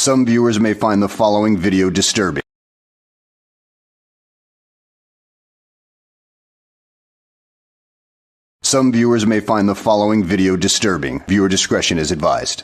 Some viewers may find the following video disturbing. Some viewers may find the following video disturbing. Viewer discretion is advised.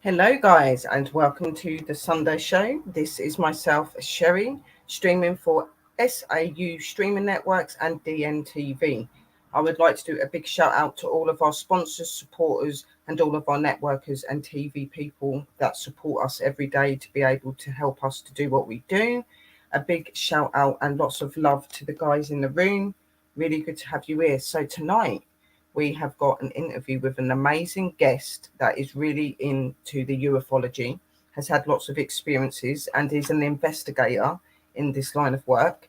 Hello guys, and welcome to the Sunday show. This is myself, Sherry, streaming for S.A.U streaming networks and DNTV. I would like to do a big shout out to all of our sponsors, supporters, and all of our networkers and TV people that support us every day to be able to help us to do what we do. A big shout out and lots of love to the guys in the room. Really good to have you here. So tonight we have got an interview with an amazing guest that is really into the ufology, has had lots of experiences, and is an investigator in this line of work.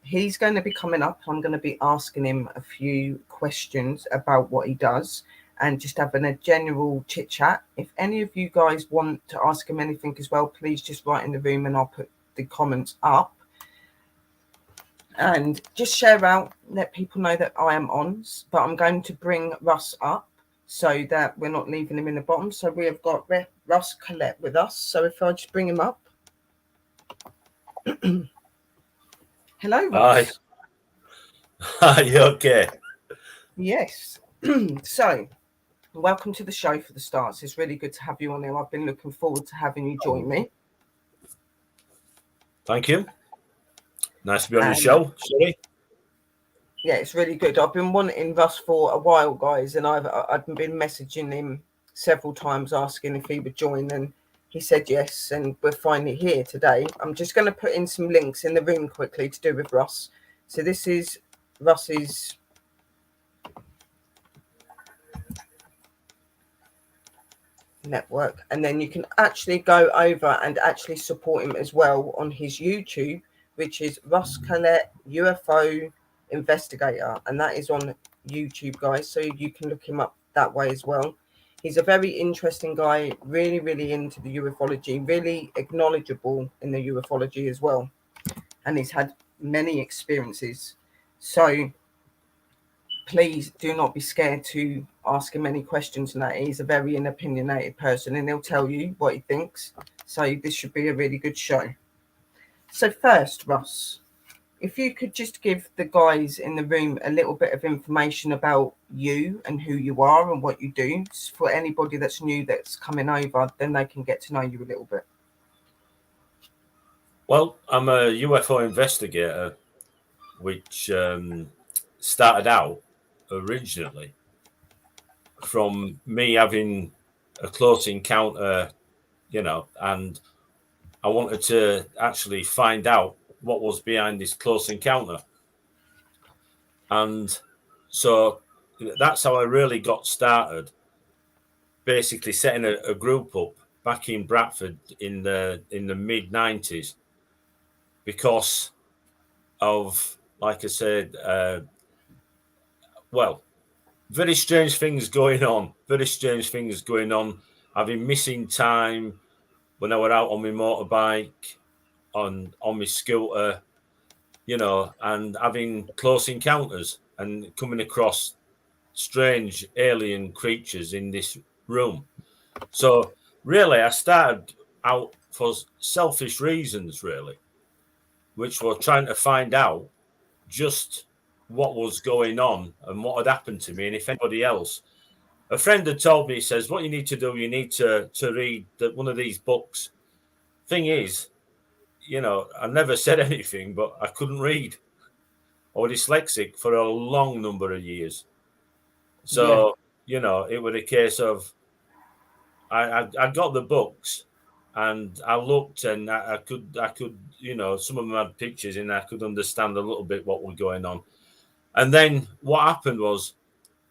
He's going to be coming up. I'm going to be asking him a few questions about what he does and just having a general chit chat. If any of you guys want to ask him anything as well, please just write in the room and I'll put the comments up. And just share out, let people know that I am on, but I'm going to bring Russ up so that we're not leaving him in the bottom. So we have got Russ Kellett with us. So if I just bring him up. Hello, Russ. Hi. You okay? Yes. So welcome to the show for the starts. It's really good to have you on here. I've been looking forward to having you join me. Thank you. Nice to be on your show. Sorry. Yeah, it's really good. I've been wanting Russ for a while, guys, and I've been messaging him several times asking if he would join, and he said yes, and we're finally here today. I'm just going to put in some links in the room quickly to do with Russ. So this is Russ's network, and then you can actually go over and actually support him as well on his YouTube, which is Russ Kellett UFO Investigator, and that is on YouTube, guys, so you can look him up that way as well. He's a very interesting guy, really into the ufology, really knowledgeable in the ufology as well, and he's had many experiences. So please do not be scared to ask him any questions, and that he's a very opinionated person and he'll tell you what he thinks. So this should be a really good show. So first, Russ, if you could just give the guys in the room a little bit of information about you and who you are and what you do, for anybody that's new that's coming over, then they can get to know you a little bit. Well, I'm a UFO investigator, which started out originally from me having a close encounter, and I wanted to actually find out what was behind this close encounter. And so that's how I really got started, basically setting a group up back in Bradford in the mid-90s because of, like I said, very strange things going on. I've been missing time when I were out on my motorbike, on my scooter, and having close encounters and coming across strange alien creatures in this room. So really, I started out for selfish reasons, really, which were trying to find out just what was going on and what had happened to me, and if anybody else. A friend had told me, he says, what you need to do, you need to read one of these books. Thing is, I never said anything, but I couldn't read. I was dyslexic for a long number of years. So, it was a case of I got the books and I looked and I could, some of them had pictures and I could understand a little bit what was going on. And then what happened was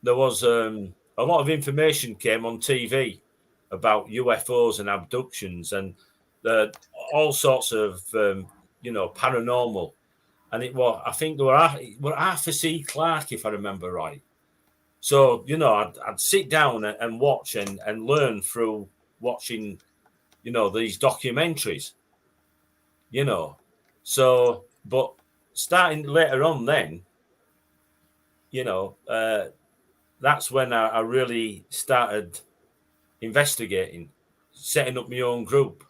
there was a lot of information came on TV about UFOs and abductions and all sorts of, paranormal. And I think there were Arthur C. Clarke, if I remember right. So, I'd sit down and watch and learn through watching, these documentaries, So, but starting later on then, that's when I really started investigating, setting up my own group,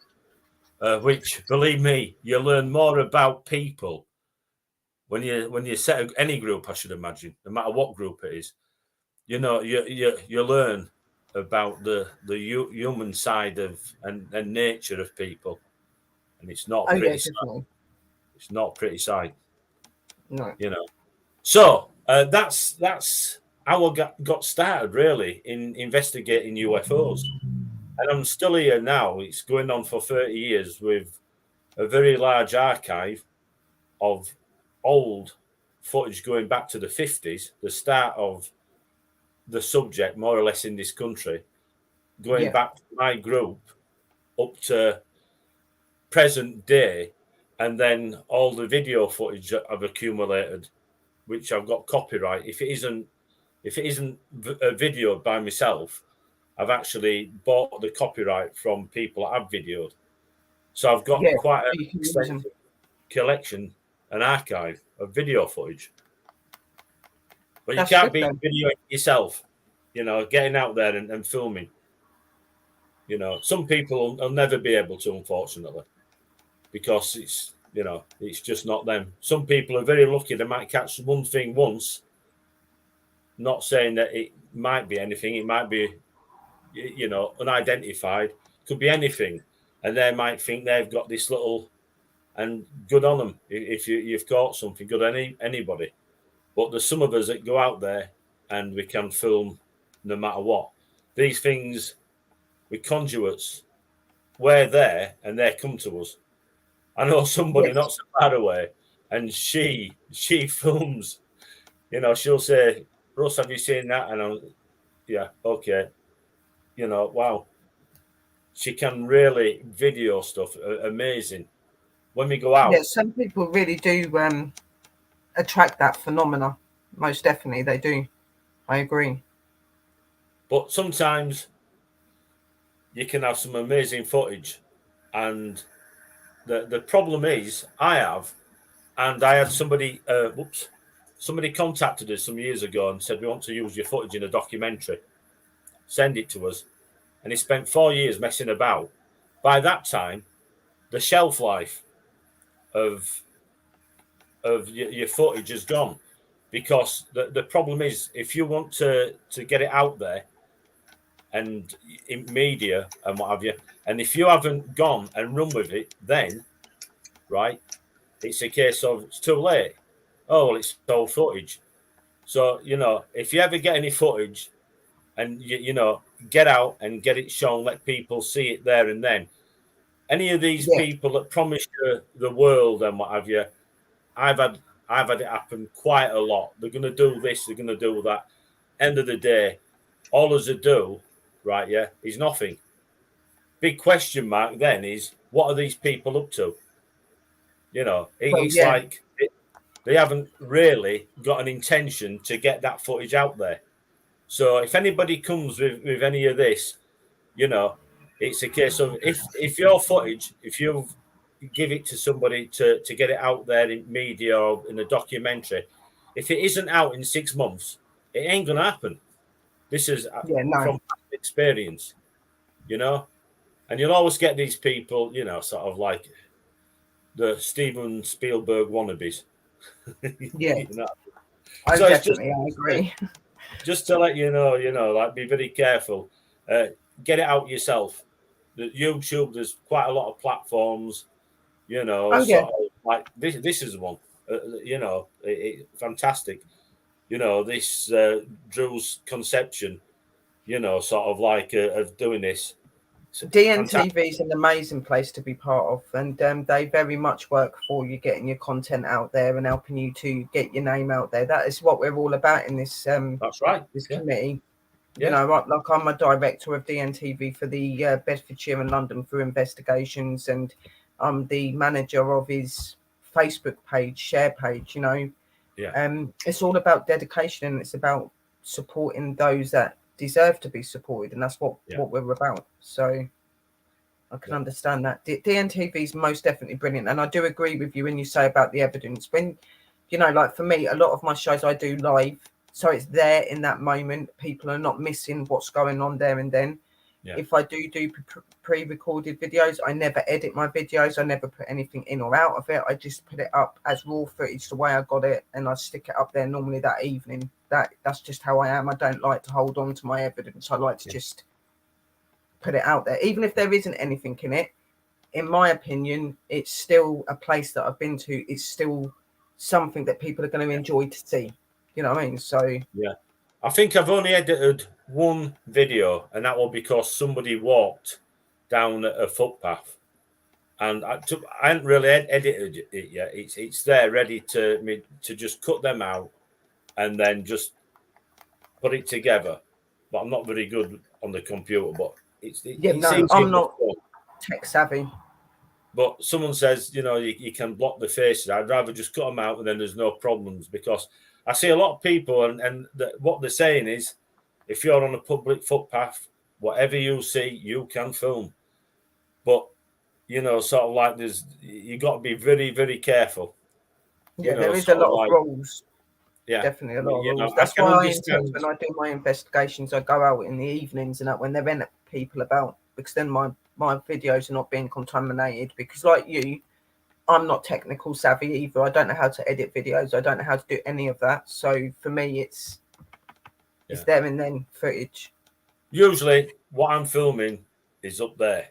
which, believe me, you learn more about people when you set any group, I should imagine, no matter what group it is. You know, you learn about the human side of and nature of people, and it's not Oh yeah, pretty sight. definitely. It's not pretty sight, No. you know. So that's how I got started, really, in investigating UFOs, and I'm still here now. It's going on for 30 years with a very large archive of old footage going back to the 50s, the start of the subject, more or less, in this country, going Yeah. back to my group up to present day, and then all the video footage that I've accumulated, which I've got copyright. If it isn't videoed by myself, I've actually bought the copyright from people I've videoed. So I've got Yeah. quite an You can use them. extensive collection, an archive of video footage. But you That's can't good, beat though. videoing yourself, you know, getting out there and filming. You know, some people will never be able to, unfortunately, because it's, you know, it's just not them. Some people are very lucky; they might catch one thing once. Not saying that it might be anything; it might be, you know, unidentified. Could be anything, and they might think they've got this little, and good on them if you've caught something. Good on anybody. But there's some of us that go out there and we can film no matter what. These things with conduits, we're there and they come to us. I know somebody Yes. not so far away, and she films. You know, she'll say, "Russ, have you seen that?" And I'm, yeah, okay. You know, wow. She can really video stuff. Amazing. When we go Yeah. out, Some people really do attract that phenomena. Most definitely, they do. I agree. but sometimes you can have some amazing footage, and the problem is I had somebody somebody contacted us some years ago and said, we want to use your footage in a documentary, send it to us, and he spent 4 years messing about. By that time, the shelf life of your footage is gone, because the problem is, if you want to get it out there and in media and what have you, and if you haven't gone and run with it, then right, it's a case of it's too late. Oh, well, it's old footage. So, you know, if you ever get any footage and, you know, get out and get it shown, let people see it there and then. Any of these Yeah. people that promise you the world and what have you, I've had it happen quite a lot. They're going to do this, they're going to do that. End of the day, all as they do, right, yeah, is nothing. Big question mark then is, what are these people up to? You know, Well, it's yeah. like they haven't really got an intention to get that footage out there. So if anybody comes with any of this, you know, it's a case of, if your footage, if you give it to somebody to get it out there in media or in a documentary, if it isn't out in 6 months, it ain't gonna happen. This is Yeah. No. from experience, you know, and you'll always get these people, you know, sort of like the Steven Spielberg wannabes. Yeah. You know? Oh, So it's just definitely. I agree. just to let you know, like, be very careful. Get it out yourself. The YouTube, there's quite a lot of platforms, you know, Oh, yeah. sort of like this. This is one, you know, fantastic. You know, this Drew's conception, you know, sort of like of doing this. It's fantastic. DNTV is an amazing place to be part of, and they very much work for you, getting your content out there and helping you to get your name out there. That is what we're all about in this That's right. this Yeah. committee. You Yeah. know, like I'm a director of DNTV for the Bedfordshire and London through investigations, and I'm the manager of his Facebook page, share page. You know, Yeah. it's all about dedication, and it's about supporting those that deserve to be supported, and that's what Yeah. we're about. So I can Yeah. understand that. DNTV is most definitely brilliant, and I do agree with you when you say about the evidence. When, you know, like for me, a lot of my shows I do live, so it's there in that moment. People are not missing what's going on there and then. Yeah. If I do pre-recorded videos, I never edit my videos. I never put anything in or out of it. I just put it up as raw footage the way I got it, and I stick it up there normally that evening. That's just how I am. I don't like to hold on to my evidence. I like to just put it out there, even if there isn't anything in it. In my opinion, it's still a place that I've been to. It's still something that people are going to enjoy to see. You know what I mean? So yeah, I think I've only edited one video, and that was because somebody walked down a footpath, and I hadn't really edited it yet. It's there ready to just cut them out and then just put it together. But I'm not very good on the computer. But it no, seems I'm not tech savvy. But someone says, you can block the faces. I'd rather just cut them out and then there's no problems, because I see a lot of people and what they're saying is, if you're on a public footpath, whatever you see, you can film. But, sort of like you got to be very, very careful. Yeah, there is a lot of rules. Yeah, definitely a lot of rules. That's why I intend when I do my investigations, I go out in the evenings and when there are people about, because then my videos are not being contaminated. Because like you, I'm not technical savvy either. I don't know how to edit videos. I don't know how to do any of that. So for me, it's there and then footage. Usually, what I'm filming is up there.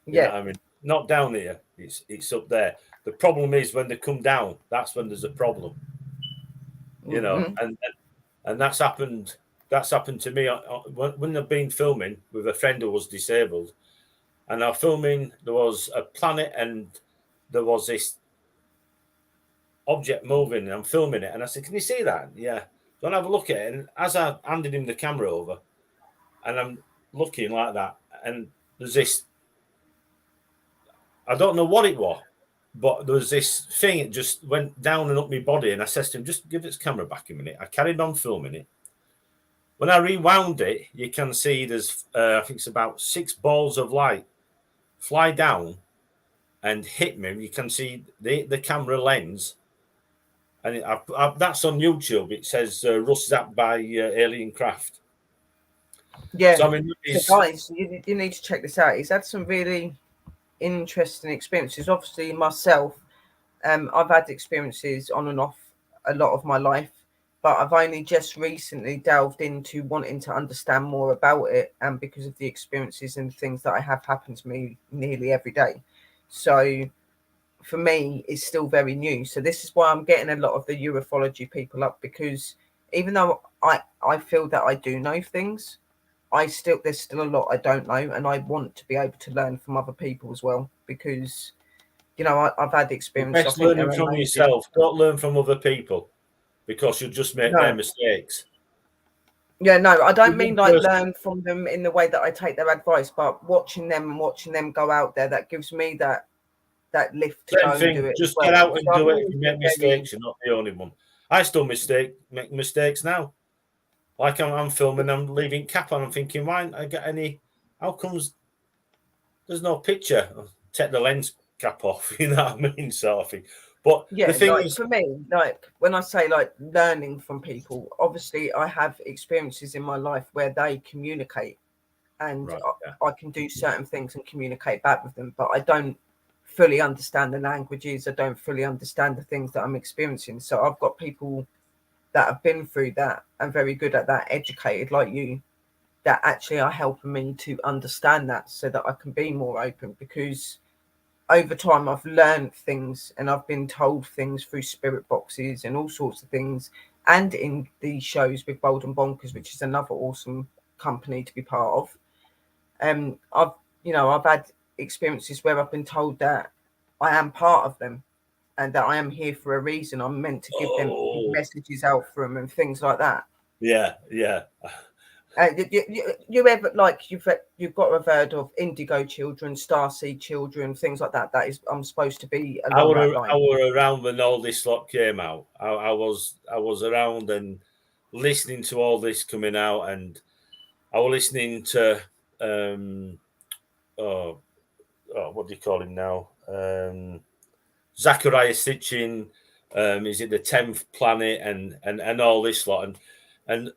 You know what I mean, not down here. It's up there. The problem is when they come down. That's when there's a problem. And that's happened. That's happened to me when I've been filming with a friend who was disabled, and I'm filming. There was a planet, and there was this object moving, and I'm filming it. And I said, "Can you see that?" Yeah. So I have a look at it, and as I handed him the camera over, and I'm looking like that, and there's this. I don't know what it was, but there was this thing. It just went down and up my body, and I said to him, "Just give this camera back a minute." I carried on filming it. When I rewound it, you can see there's, I think it's about 6 balls of light fly down and hit me. You can see the camera lens, and that's on YouTube. It says Russ zapped by alien craft. Yeah, so, I mean, so guys, you need to check this out. He's had some really interesting experiences. Obviously, myself, I've had experiences on and off a lot of my life. But I've only just recently delved into wanting to understand more about it, and because of the experiences and things that I have happened to me nearly every day. So for me, it's still very new. So this is why I'm getting a lot of the ufology people up, because even though I feel that I do know things, there's still a lot I don't know, and I want to be able to learn from other people as well, because I've had experience. Best learning from yourself. Don't learn from other people, because you'll just make their mistakes. Yeah, no, I don't mean like learn from them in the way that I take their advice, but watching them go out there, that gives me that lift to go and do it. Just get out and do it. If you make mistakes, you're not the only one. I still make mistakes now. Like I'm filming, I'm leaving cap on. I'm thinking, why don't I get any? How comes there's no picture? I'll take the lens cap off. You know what I mean, sort of thing. But yeah, the thing is, for me, like when I say like learning from people, obviously I have experiences in my life where they communicate, and I can do certain things and communicate back with them, but I don't fully understand the languages. I don't fully understand the things that I'm experiencing. So I've got people that have been through that and very good at that, educated like you, that actually are helping me to understand that so that I can be more open, because over time I've learned things and I've been told things through spirit boxes and all sorts of things, and in these shows with Bold and Bonkers, which is another awesome company to be part of. I've had experiences where I've been told that I am part of them and that I am here for a reason. I'm meant to give them messages out for them and things like that. Yeah. You ever, like, you've got a heard of indigo children, starseed children, things like that. That is, I'm supposed to be along that line. I were around when all this lot came out. I was around and listening to all this coming out, and I was listening to what do you call him now? Zachariah Sitchin. Is it the 10th planet and all this lot, and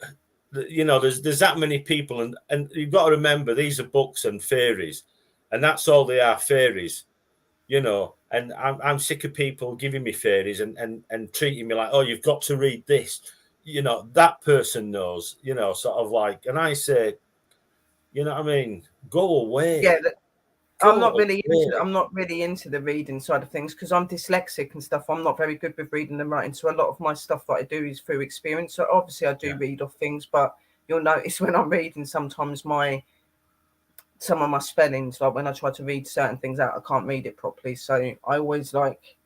you know, there's that many people, and you've got to remember these are books and theories, and that's all they are, theories, you know. And I'm sick of people giving me theories and treating me like, oh, you've got to read this, you know, that person knows, you know, sort of like. And I say, you know what I mean, go away. Yeah, I'm not away. really into the reading side of things because I'm dyslexic and stuff. I'm not very good with reading and writing, so a lot of my stuff that I do is through experience. So obviously I do read off things, but you'll notice when I'm reading sometimes some of my spellings, like when I try to read certain things out, I can't read it properly. So I always like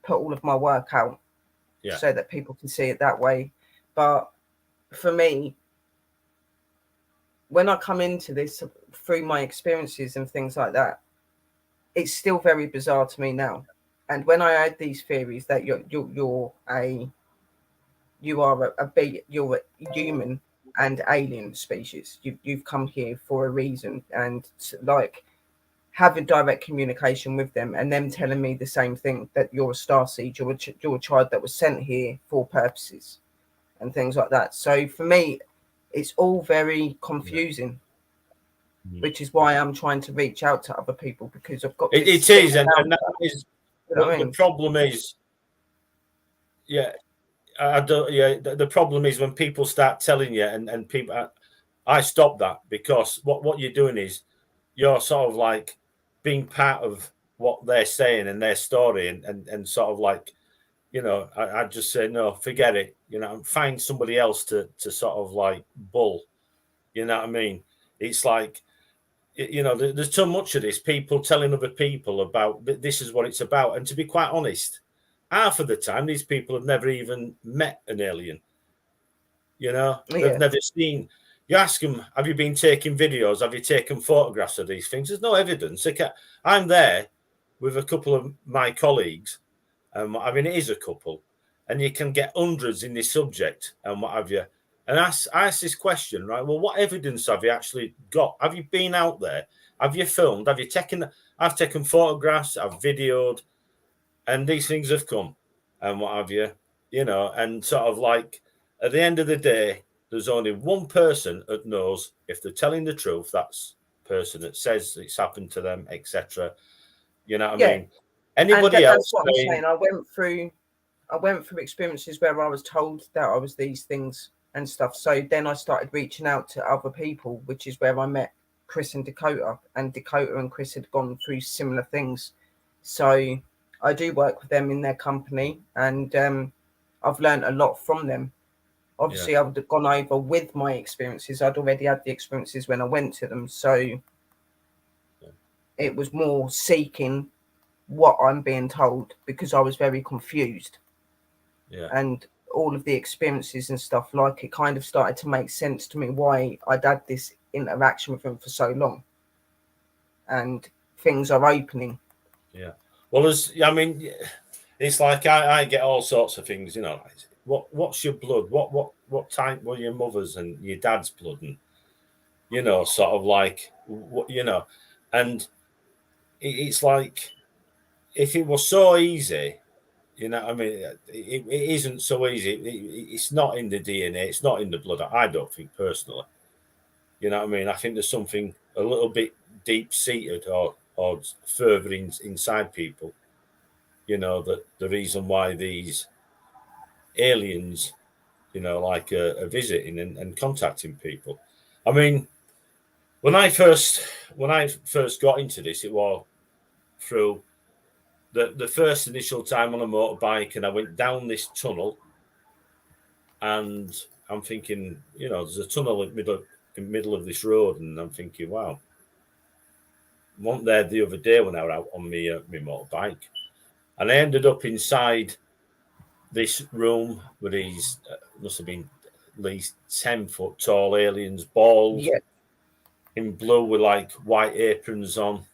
put all of my work out so that people can see it that way. But for me, when I come into this through my experiences and things like that, it's still very bizarre to me now. And when I had these theories that you're a human and alien species, you've come here for a reason, and like having direct communication with them and them telling me the same thing, that you're a starseed, you're a child that was sent here for purposes and things like that. So for me, it's all very confusing, which is why I'm trying to reach out to other people, because I've got it is, and that is, you know what I mean? the problem is, I don't. Yeah, the problem is when people start telling you, and people, I stop that, because what you're doing is you're sort of like being part of what they're saying and their story, and sort of like, you know, I just say no, forget it. You know, find somebody else to sort of like bull. You know what I mean? It's like, you know, there's too much of this. People telling other people about this is what it's about, and to be quite honest, half of the time these people have never even met an alien. You know, they've never seen. You ask them, have you been taking videos? Have you taken photographs of these things? There's no evidence. I'm there with a couple of my colleagues, I mean, it is a couple, and you can get hundreds in this subject and what have you. And I ask this question, right? Well, what evidence have you actually got? Have you been out there? Have you filmed? Have you taken? I've taken photographs. I've videoed, and these things have come, and what have you? You know, and sort of like at the end of the day, there's only one person that knows if they're telling the truth. That's the person that says it's happened to them, etc. You know what I mean? Anybody else? That's what I'm saying. I went through experiences where I was told that I was these things and stuff. So then I started reaching out to other people, which is where I met Chris and Dakota. And Dakota and Chris had gone through similar things. So I do work with them in their company, and I've learned a lot from them. Obviously, I've gone over with my experiences. I'd already had the experiences when I went to them. So it was more seeking what I'm being told, because I was very confused. And all of the experiences and stuff, like, it kind of started to make sense to me why I'd had this interaction with them for so long, and things are opening. Well, I mean, it's like I get all sorts of things, you know. What's your blood? What type were your mother's and your dad's blood? And, you know, sort of like, you know, and it's like, if it was so easy, you know, I mean, it isn't so easy. It's not in the DNA. It's not in the blood. I don't think, personally. You know what I mean? I think there's something a little bit deep-seated or further inside people. You know, that the reason why these aliens, you know, like are visiting and contacting people. I mean, when I first got into this, it was through the first initial time on a motorbike, and I went down this tunnel, and I'm thinking, you know, there's a tunnel in the middle of this road, and I'm thinking, wow. I went there the other day when I was out on my motorbike, and I ended up inside this room with these must have been at least 10-foot tall aliens, bald, in blue with like white aprons on.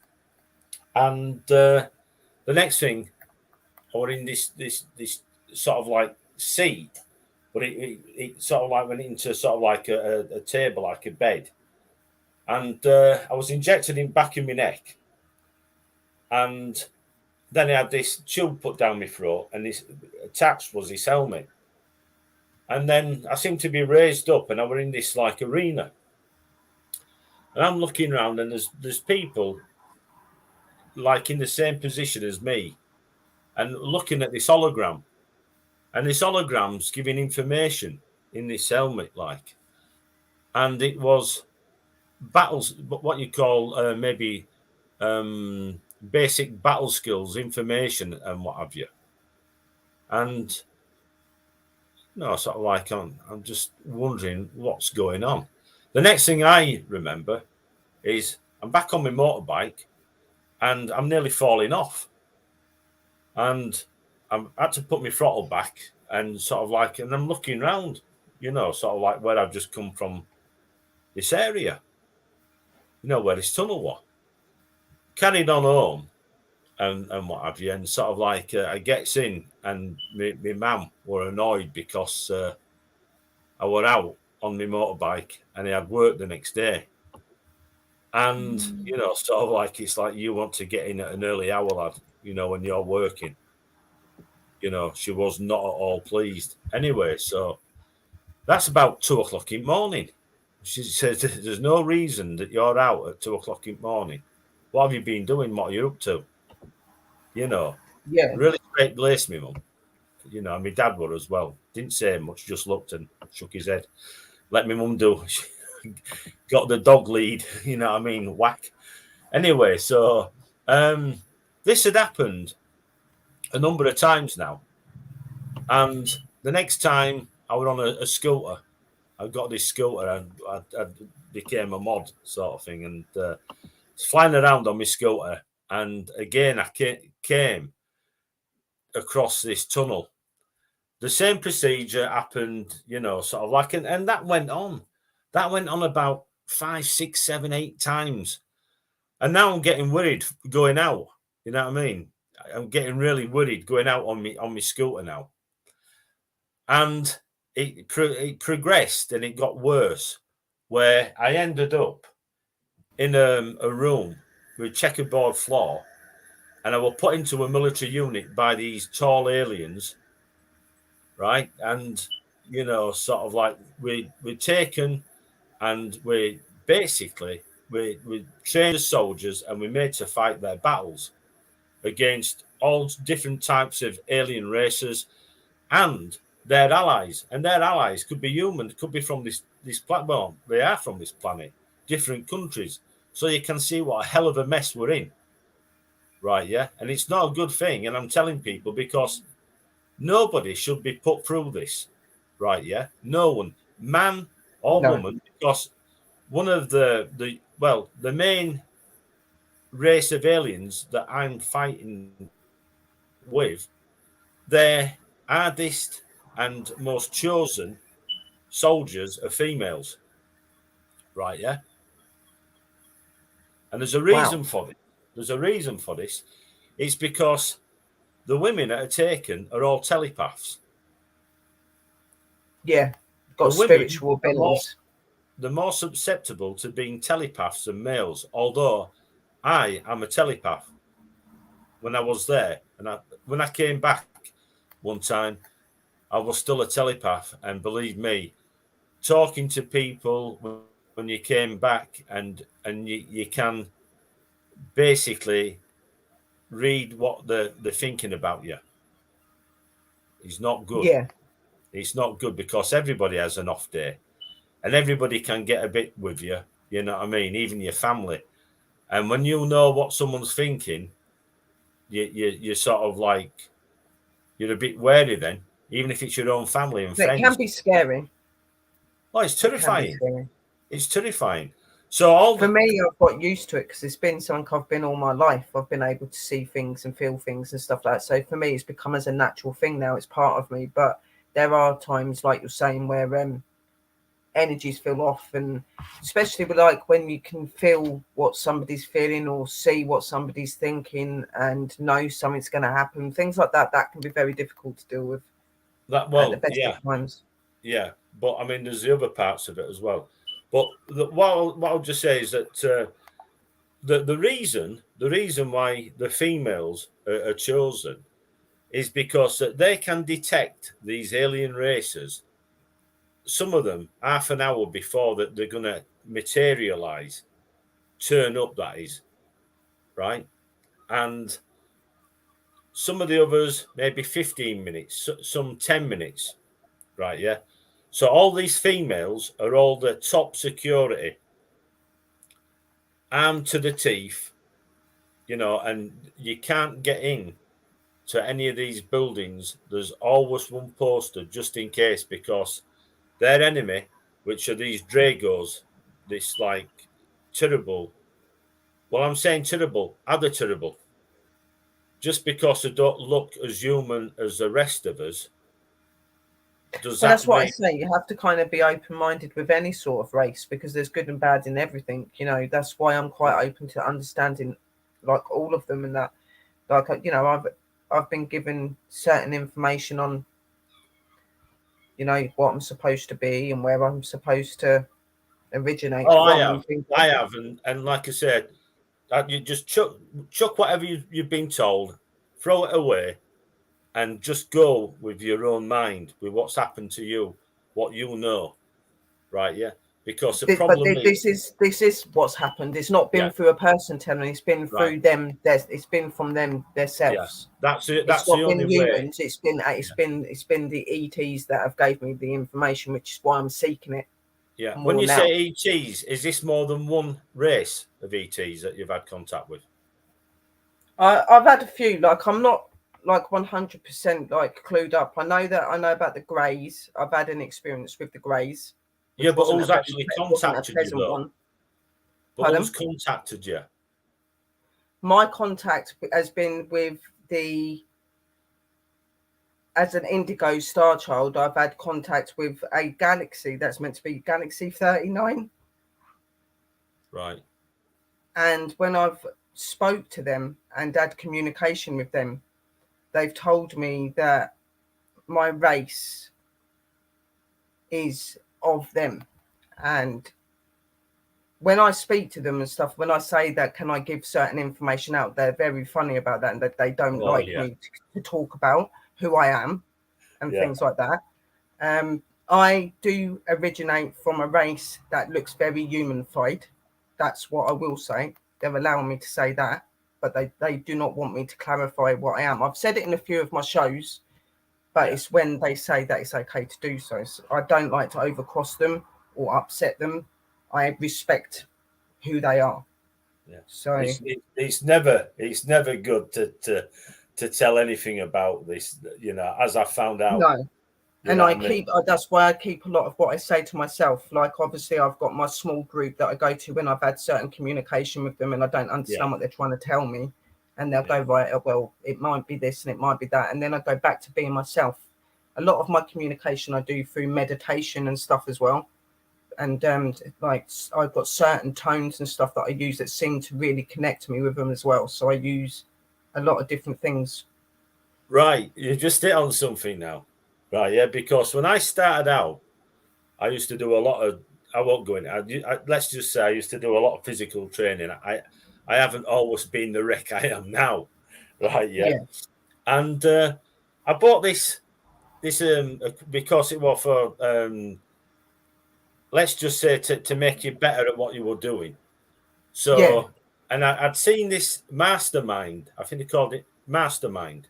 And the next thing, I was in this sort of like seat, but it sort of like went into sort of like a table, like a bed. And I was injected in back of my neck. And then I had this tube put down my throat, and this attached was this helmet. And then I seemed to be raised up, and I were in this like arena. And I'm looking around, and there's people like in the same position as me, and looking at this hologram, and this hologram's giving information in this helmet, like, and it was battles, what you call maybe basic battle skills, information, and what have you. And no, sort of like I'm just wondering what's going on. The next thing I remember is I'm back on my motorbike, and I'm nearly falling off, and I had to put my throttle back, and sort of like, and I'm looking around, you know, sort of like where I've just come from, this area, you know, where this tunnel was. Carried on home, and what have you, and sort of like I gets in, and my mum were annoyed because I were out on my motorbike and I had work the next day. And, you know, sort of like, it's like you want to get in at an early hour, lad, you know, when you're working. You know, she was not at all pleased. Anyway, so that's about 2 o'clock in the morning. She says, there's no reason that you're out at 2 o'clock in the morning. What have you been doing? What are you up to? You know, Yeah. really straight laced me, mum. You know, my dad were as well. Didn't say much, just looked and shook his head. Let me mum do. Got the dog lead, you know what I mean? Whack. Anyway, so this had happened a number of times now. And the next time I was on a scooter, I got this scooter and I became a mod sort of thing, and flying around on my scooter. And again, I came across this tunnel. The same procedure happened, you know, sort of like, and that went on. That went on about 5, 6, 7, 8 times. And now I'm getting worried going out. You know what I mean? I'm getting really worried going out on my scooter now. And it progressed, and it got worse, where I ended up in a room with checkerboard floor, and I was put into a military unit by these tall aliens, right? And, you know, sort of like we're taken, and we basically we trained as soldiers, and we're made to fight their battles against all different types of alien races and their allies. And their allies could be human, could be from this planet. Well, they are from this planet, different countries. So you can see what a hell of a mess we're in. Right, yeah? And it's not a good thing. And I'm telling people, because nobody should be put through this. Right, yeah? No one, man or woman, because one of the main race of aliens that I'm fighting with, their hardest and most chosen soldiers are females. Right, yeah? And there's a reason for this. There's a reason for this. It's because the women that are taken are all telepaths. Yeah, got spiritual abilities. They're more susceptible to being telepaths than males, although I am a telepath. When I was there, and when I came back one time, I was still a telepath. And believe me, talking to people when you came back, and you can basically read what they're thinking about you. It's not good. Yeah. It's not good, because everybody has an off day, and everybody can get a bit with you. You know what I mean? Even your family. And when you know what someone's thinking, you're sort of like, you're a bit wary then, even if it's your own family and friends. It can be scary. Oh, it's terrifying. It's terrifying. So for me, I've got used to it because it's been something I've been all my life. I've been able to see things and feel things and stuff like that. So for me, it's become as a natural thing now. It's part of me. But there are times, like you're saying, where energies feel off, and especially with like when you can feel what somebody's feeling or see what somebody's thinking and know something's going to happen. Things like that can be very difficult to deal with. That well, at the best of times. Yeah, but I mean, there's the other parts of it as well. But what I'll just say is that the reason why the females are chosen is because that they can detect these alien races some of them half an hour before that they're going to materialize, turn up, that is, right? And some of the others, maybe 15 minutes, some 10 minutes, right? Yeah. So all these females are all the top security, armed to the teeth, you know, and you can't get in to any of these buildings. There's always one posted just in case, because their enemy, which are these Dragos, this like terrible. Well, I'm saying terrible, other terrible. Just because they don't look as human as the rest of us, does Well, that that's what I make? say. You have to kind of be open-minded with any sort of race, because there's good and bad in everything. You know, that's why I'm quite open to understanding, like, all of them, and that, like, you know, I've been given certain information on, you know, what I'm supposed to be and where I'm supposed to originate Oh, from and things I like that. have, and like I said, you just chuck whatever you've been told, throw it away, and just go with your own mind, with what's happened to you, what you know, right? Yeah, because the But problem is, this is what's happened. It's not been yeah, through a person telling me. It's been right, through them. It's been from them yeah, themselves. that's it. It's That's the not only been way. humans. It's been the ETs that have gave me the information, which is why I'm seeking it Yeah. When more you now. say ETs, is this more than one race of ETs that you've had contact with? I've had a few. Like, I'm not like 100% like clued up. I know about the Greys. I've had an experience with the Greys, Yeah, which but who's actually wasn't a contacted you pleasant though? one. But who's Pardon? contacted you? My contact has been with the as an Indigo Star Child. I've had contact with a galaxy that's meant to be Galaxy 39. Right. And when I've spoke to them and had communication with them, they've told me that my race is of them. And when I speak to them and stuff, when I say that, can I give certain information out, they're very funny about that, and that they don't Oh like yeah. me to talk about who I am and Yeah. things like that. I do originate from a race that looks very humanified. That's what I will say. They're allowing me to say that, but they do not want me to clarify what I am. I've said it in a few of my shows, but Yeah. it's when they say that it's okay to do so. So I don't like to overcross them or upset them. I respect who they are. Yeah. So It's never good to tell anything about this, you know, as I found out. no. You And know what I mean? that's why I keep a lot of what I say to myself. Like, obviously, I've got my small group that I go to when I've had certain communication with them and I don't Yeah. understand what they're trying to tell me. And they'll Yeah. go, right, well, it might be this and it might be that. And then I go back to being myself. A lot of my communication I do through meditation and stuff as well. And like, I've got certain tones and stuff that I use that seem to really connect me with them as well. So I use a lot of different things. Right. You just hit on something now. Right. Yeah. Because when I started out, I used to do a lot of. I won't go in. Let's just say I used to do a lot of physical training. I haven't always been the wreck I am now. Right. Yeah. Yeah. And I bought this because it was for let's just say to make you better at what you were doing. Yeah. So, and I'd seen this mastermind. I think they called it mastermind,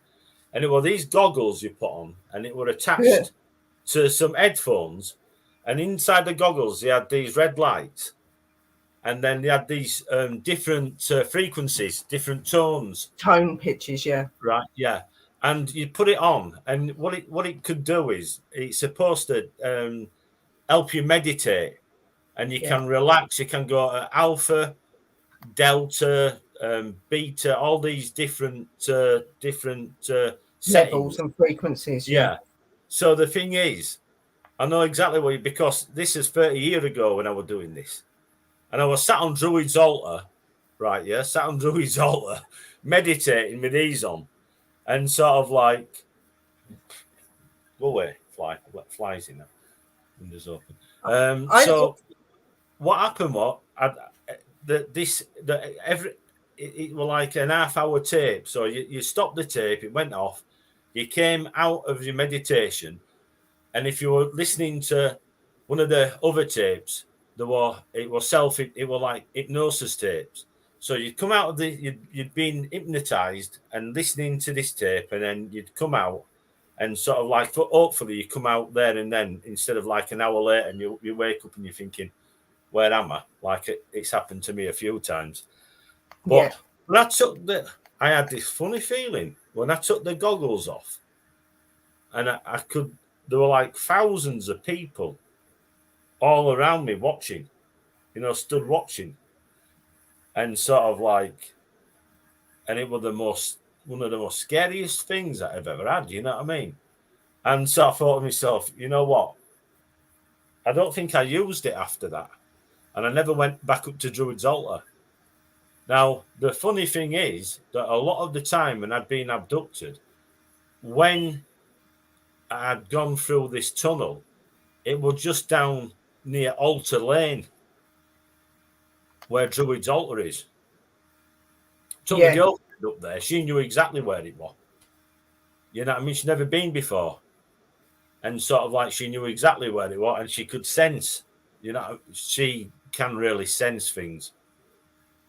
and it were these goggles you put on, and it were Yeah. attached to some headphones, and inside the goggles they had these red lights, and then they had these different frequencies, different tones. Tone pitches. Yeah. Right. Yeah. And you put it on, and what it could do is it's supposed to help you meditate, and you Yeah. can relax. You can go alpha, delta, beta, all these different Levels settings. and frequencies. Yeah. Yeah. So the thing is, I know exactly what because this is 30 years ago when I was doing this, and I was sat on Druid's altar, right? Yeah, sat on Druid's altar, meditating with these on, and sort of like, go away, let flies in there, windows open. I So what happened was, it was like an half-hour tape. So you stopped the tape, it went off, you came out of your meditation, and if you were listening to one of the other tapes, it was like hypnosis tapes. So you'd come out of you'd been hypnotized and listening to this tape, and then you'd come out and sort of like, hopefully you come out there and then, instead of like an hour later, and you wake up and you're thinking, where am I? Like it's happened to me a few times. But when I had this funny feeling when I took the goggles off, and there were like thousands of people all around me watching, stood watching, and sort of like, and it was one of the most scariest things I've ever had, you know what I mean? And so I thought to myself, you know what? I don't think I used it after that. And I never went back up to Druid's Altar. Now, the funny thing is that a lot of the time when I'd been abducted, when I had gone through this tunnel, it was just down near Altar Lane, where Druid's Altar is. Took the girlfriend up there. She knew exactly where it was. You know what I mean? She'd never been before. And sort of like she knew exactly where it was, and she could sense, she can really sense things,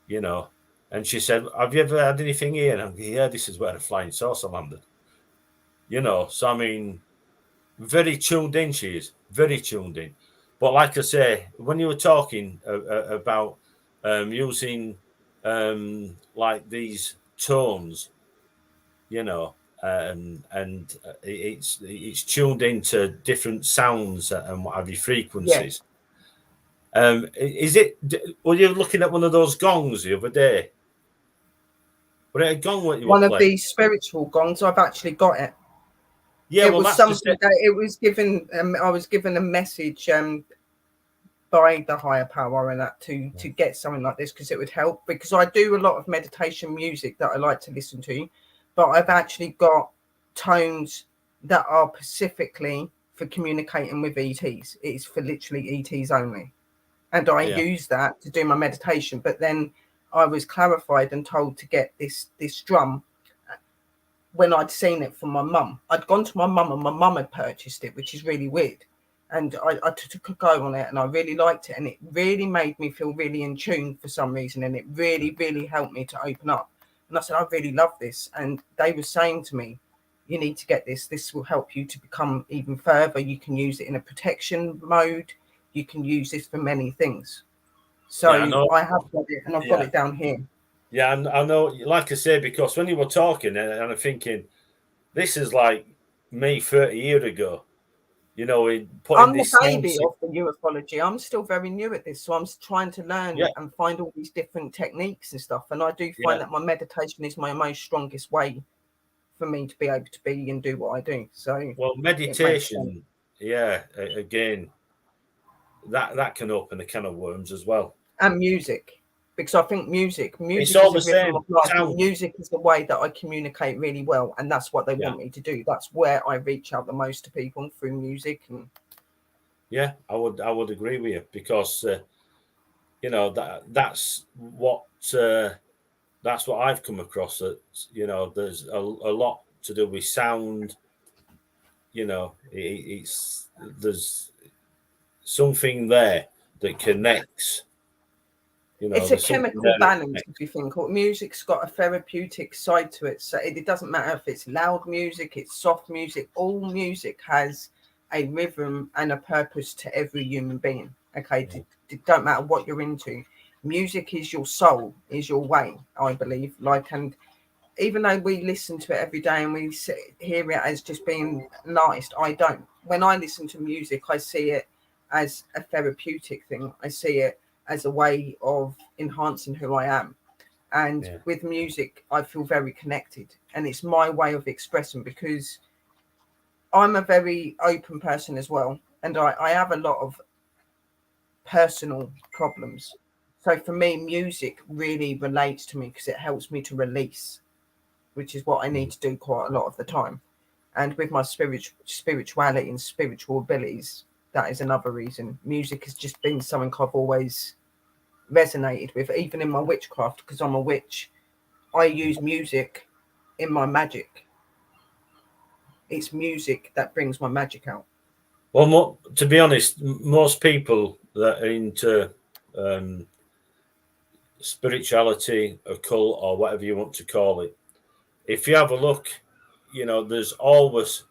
And she said, have you ever had anything here? And I'm like, yeah, this is where the flying saucer landed. So I mean, very tuned in she is, very tuned in. But like I say, when you were talking about using like these tones, and it's tuned into different sounds and what have you, frequencies. Were you looking at one of those gongs the other day? Was it a gong what you were One playing? of these spiritual gongs. I've actually got it. Yeah, it was something that it was given. I was given a message by the higher power and that to get something like this, because it would help. Because I do a lot of meditation music that I like to listen to, but I've actually got tones that are specifically for communicating with ETs. It's for literally ETs only, and I use that to do my meditation. But then I was clarified and told to get this drum when I'd seen it from my mum. I'd gone to my mum and my mum had purchased it, which is really weird. And I took a go on it and I really liked it. And it really made me feel really in tune for some reason. And it really, really helped me to open up. And I said, I really love this. And they were saying to me, you need to get this. This will help you to become even further. You can use it in a protection mode. You can use this for many things. So I have got it, and I've got it down here. Yeah, and I know, like I say, because when you were talking, and I'm thinking, this is like me 30 years ago. I'm the baby of the ufology. I'm still very new at this, so I'm trying to learn and find all these different techniques and stuff. And I do find that my meditation is my most strongest way for me to be able to be and do what I do. So, well, meditation, again, that can open a can of worms as well. And music. Because I think music it's all is the same. Music is the way that I communicate really well, and that's what they want me to do. That's where I reach out the most to people, through music. And I would agree with you, because that's what I've come across. That there's a lot to do with sound. There's something there that connects. It's a chemical balance, if you think. Music's got a therapeutic side to it. So it doesn't matter if it's loud music, it's soft music. All music has a rhythm and a purpose to every human being. Okay, it don't matter what you're into. Music is your soul, is your way, I believe. And even though we listen to it every day and we hear it as just being an artist, I don't. When I listen to music, I see it as a therapeutic thing. I see it as a way of enhancing who I am. And with music, I feel very connected. And it's my way of expressing, because I'm a very open person as well. And I have a lot of personal problems. So for me, music really relates to me, because it helps me to release, which is what I need to do quite a lot of the time. And with my spirituality and spiritual abilities, that is another reason. Music has just been something I've always resonated with, even in my witchcraft, because I'm a witch. I use music in my magic. It's music that brings my magic out. Well, to be honest, most people that are into spirituality, occult, or whatever you want to call it, if you have a look, there's always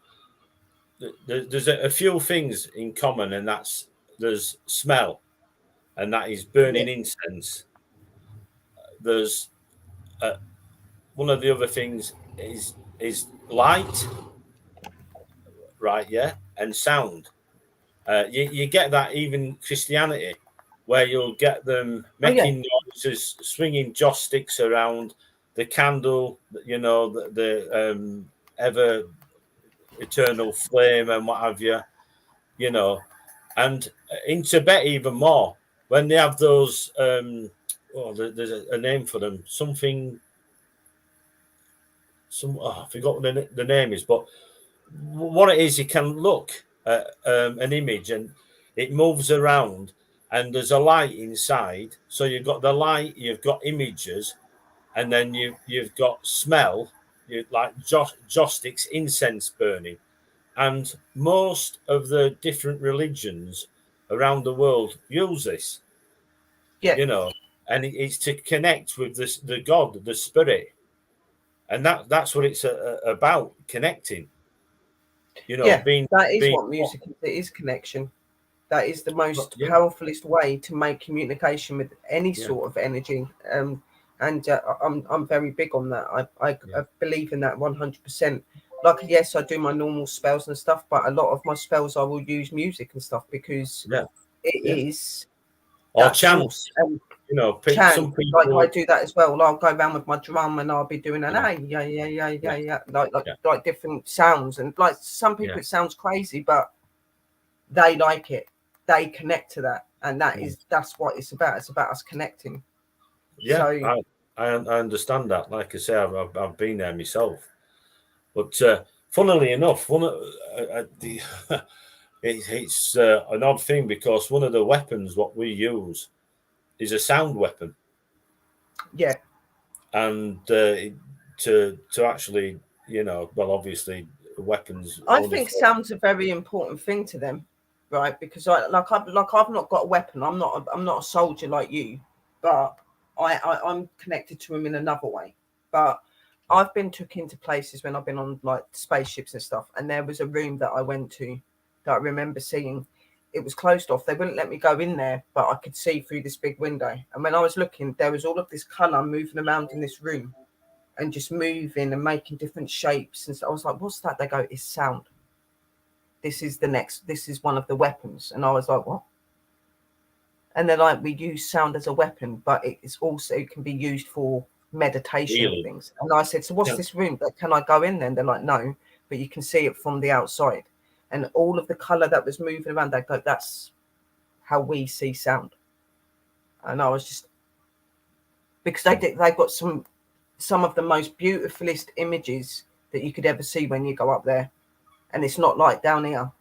there's a few things in common, and there's smell, and that is Yeah, burning incense. There's one of the other things is light, right? Yeah, and sound. You get that even Christianity, where you'll get them oh yeah, making noises, swinging joss sticks around, the candle, the ever eternal flame and what have you, you know. And in Tibet, even more, when they have those, there's a name for them, I forgot what the name is, but what it is, you can look at an image and it moves around, and there's a light inside. So you've got the light, you've got images, and then you've got smell, like joss sticks, incense burning. And most of the different religions around the world use this, yeah, you know, and it's to connect with the God, the spirit, and that's what it's about, connecting. yeah. Being That is being what music is. It is connection. That is the most yeah, powerfulest way to make communication with any yeah, sort of energy. And I'm very big on that. yeah, I believe in that 100%. Like, yes, I do my normal spells and stuff, but a lot of my spells I will use music and stuff because yeah, it yeah. is Or that chant, source. some Chant, like I people, do that as well. I'll go around with my drum and I'll be doing an yeah, a yeah, yeah, yeah, yeah, yeah, yeah, yeah, like different sounds. And like some yeah, people it sounds crazy, but they like it. They connect to that, and mm. that's what it's about. It's about us connecting. Yeah. So I understand that. Like I say, I've been there myself. But funnily enough, one of the it's an odd thing because one of the weapons what we use is a sound weapon, yeah, and to actually, well, obviously, weapons I only think for sound's a very important thing to them, right? Because I've not got a weapon. I'm not a soldier like you, but I'm connected to him in another way. But I've been took into places when I've been on like spaceships and stuff, and there was a room that I went to that I remember seeing. It was closed off. They wouldn't let me go in there, but I could see through this big window. And when I was looking, there was all of this color moving around in this room and just moving and making different shapes. And so I was like, "What's that?" They go, "It's sound. This is one of the weapons." And I was like, "What?" And they're like, "We use sound as a weapon, but it can be used for meditation and healing. things." And I said, "So what's Yeah. this room? Can I go in there?" And they're like, "No, but you can see it from the outside." And all of the color that was moving around, they go, "That's how we see sound." And I was just, because they've got some of the most beautifulest images that you could ever see when you go up there. And it's not like down here.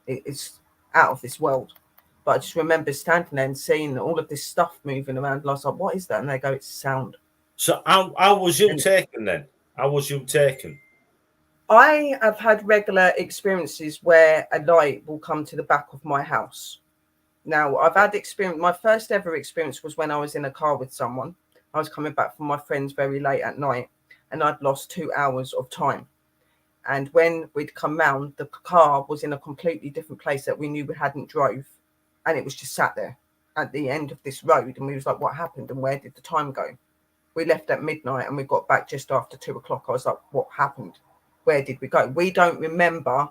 It's out of this world. But I just remember standing there and seeing all of this stuff moving around. And I was like, "What is that?" And they go, "It's sound." So how was you And taken then? How was you taken? I have had regular experiences where a light will come to the back of my house. Now, I've had experience. My first ever experience was when I was in a car with someone. I was coming back from my friend's very late at night, and I'd lost 2 hours of time. And when we'd come round, the car was in a completely different place that we knew we hadn't drove, and it was just sat there at the end of this road. And we was like, "What happened? And where did the time go?" We left at midnight, and we got back just after 2 o'clock. I was like, "What happened? Where did we go?" We don't remember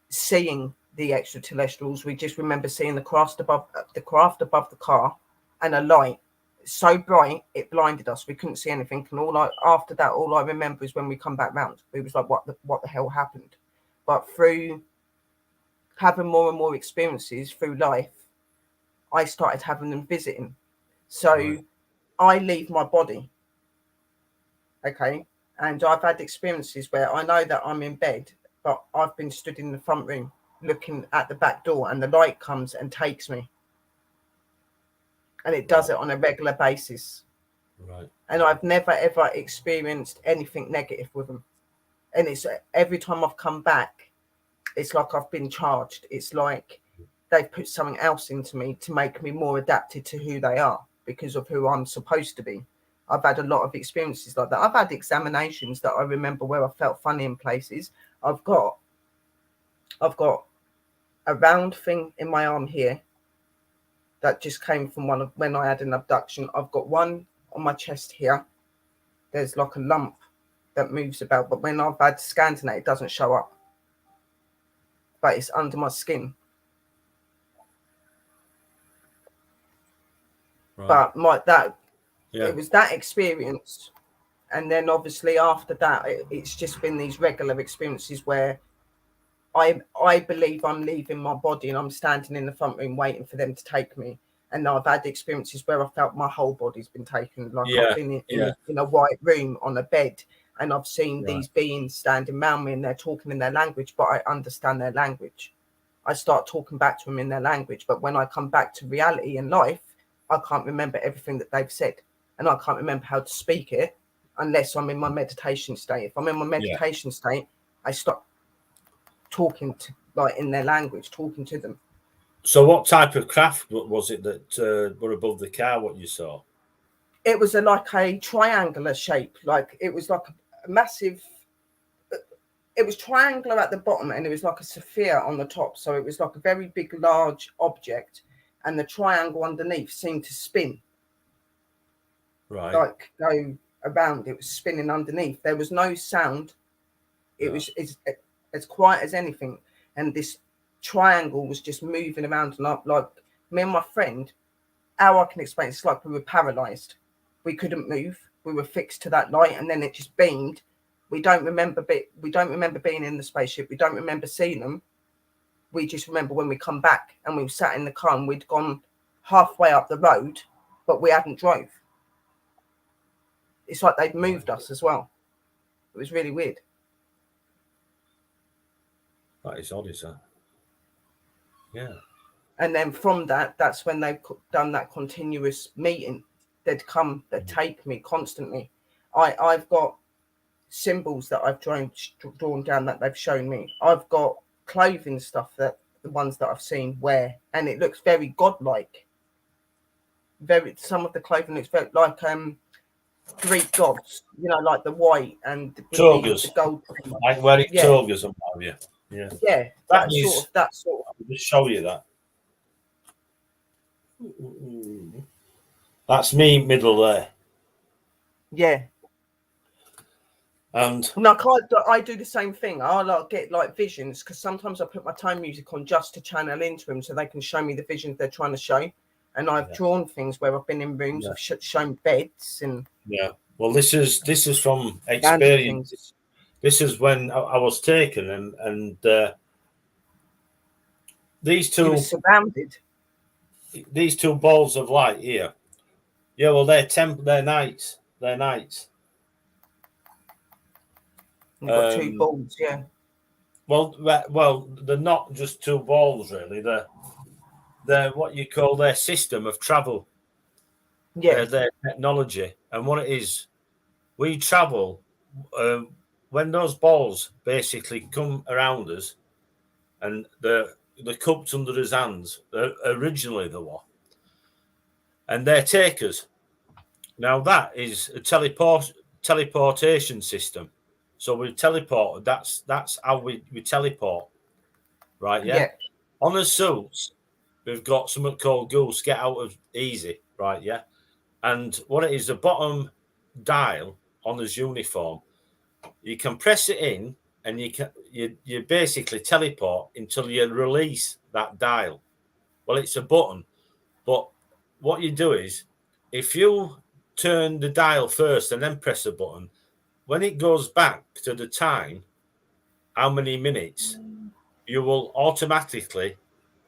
seeing the extraterrestrials. We just remember seeing the craft above the car, and a light so bright it blinded us. We couldn't see anything. And after that, all I remember is when we come back round, we was like, what the hell happened? But through having more and more experiences through life, I started having them visiting. So Right. I leave my body, okay, and I've had experiences where I know that I'm in bed, but I've been stood in the front room looking at the back door, and the light comes and takes me, and it does it on a regular basis. Right. And I've never ever experienced anything negative with them. And it's every time I've come back, it's like I've been charged. It's like they've put something else into me to make me more adapted to who they are because of who I'm supposed to be. I've had a lot of experiences like that. I've had examinations that I remember where I felt funny in places. I've got a round thing in my arm here that just came from one of when I had an abduction. I've got one on my chest here. There's like a lump that moves about, but when I've had scans in it doesn't show up. But it's under my skin. Right. But Yeah. it was that experience, and then obviously after that, it's just been these regular experiences where I believe I'm leaving my body and I'm standing in the front room waiting for them to take me. And I've had experiences where I felt my whole body's been taken, like I've been in a white room on a bed, and I've seen these beings standing around me and they're talking in their language, but I understand their language. I start talking back to them in their language, but when I come back to reality and life, I can't remember everything that they've said, and I can't remember how to speak it unless I'm in my meditation state. If I'm in my meditation state, I stop talking to like in their language, talking to them. So what type of craft was it that were above the car, what you saw? It was like a triangular shape, like it was like a massive, it was triangular at the bottom and it was like a sphere on the top. So it was like a very big, large object, and the triangle underneath seemed to spin. Right. Like go around. It was spinning underneath. There was no sound. It was as quiet as anything. And this triangle was just moving around and up. Like me and my friend, how I can explain it's like we were paralyzed. We couldn't move. We were fixed to that light, and then it just beamed. We don't remember being in the spaceship. We don't remember seeing them. We just remember when we come back and we sat in the car and we'd gone halfway up the road, but we hadn't drove. It's like they'd moved us as well. It was really weird. That is odd, is that? Yeah. And then from that, that's when they've done that continuous meeting. They'd come, they'd take me constantly. I've got symbols that I've drawn down that they've shown me. I've got clothing stuff that the ones that I've seen wear, and it looks very godlike. Some of the clothing looks very like Greek gods, you know, like the white and the gold. Like wearing togas and what have you. Yeah. Yeah, that sort of. I'll just show you that. That's me middle there. Yeah. And I do the same thing. I'll get like visions, because sometimes I put my time music on just to channel into them so they can show me the visions they're trying to show. And I've drawn things where I've been in rooms, I've shown beds and well, this is from experience. This is when I was taken, and these two were surrounded. These two balls of light here. Yeah, well, they're knights. They're knights. You've got two balls, yeah. Well, they're not just two balls, really. They're what you call their system of travel. Yeah. Their technology. And what it is, we travel when those balls basically come around us, and the cups under his hands, originally they were, and they're takers. Now that is a teleportation system. So we teleport. That's how we teleport, right? Yeah. On the suits, we've got something called Goose Get Out of Easy, right? Yeah. And what it is, the bottom dial on his uniform, you can press it in, and you basically teleport until you release that dial. Well, it's a button, but what you do is, if you turn the dial first and then press a button, when it goes back to the time, how many minutes, you will automatically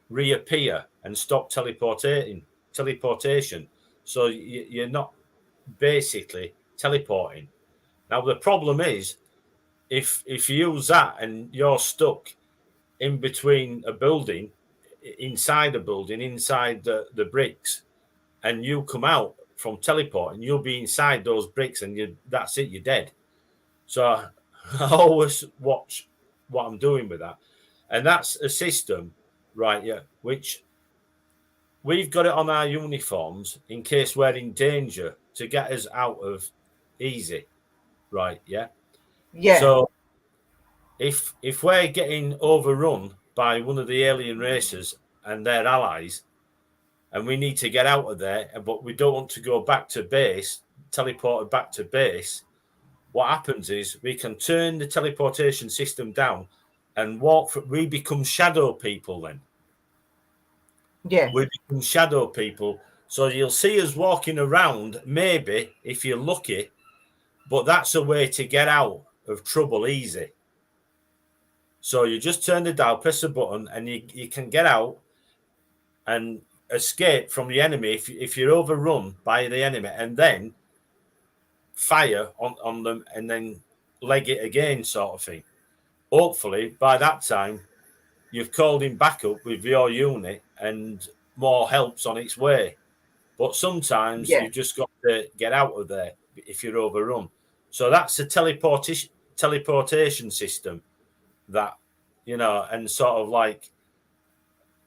reappear and stop teleportation. So you're not basically teleporting. Now the problem is, if you use that and you're stuck in between a building, inside the bricks, and you come out from teleporting, you'll be inside those bricks, and that's it, you're dead. So I always watch what I'm doing with that. And that's a system, right? Yeah, which we've got it on our uniforms in case we're in danger to get us out of easy, right? Yeah. Yeah. So if we're getting overrun by one of the alien races and their allies, and we need to get out of there, but we don't want to go back to base, teleported back to base, what happens is we can turn the teleportation system down and walk. We become shadow people then. Yeah. We become shadow people. So you'll see us walking around, maybe, if you're lucky, but that's a way to get out of trouble easy. So you just turn the dial, press a button, and you can get out and escape from the enemy if you're overrun by the enemy, and then fire on them and then leg it again, sort of thing. Hopefully, by that time, you've called him back up with your unit and more help's on its way. But sometimes Yeah. you've just got to get out of there if you're overrun. So that's a teleportation system that, and sort of like,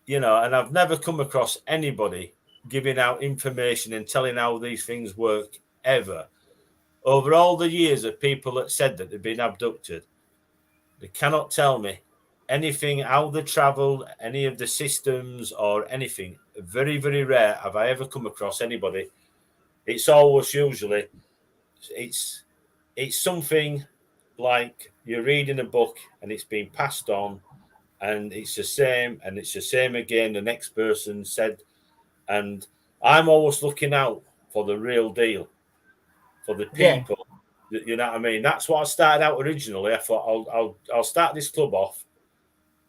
and I've never come across anybody giving out information and telling how these things work ever. Over all the years of people that said that they've been abducted, they cannot tell me anything, how they travel, any of the systems or anything. Very, very rare have I ever come across anybody. It's always usually, it's something like you're reading a book and it's been passed on and it's the same and it's the same again. The next person said, and I'm always looking out for the real deal, for the Yeah. people. You know what I mean? That's what I started out originally. I thought I'll start this club off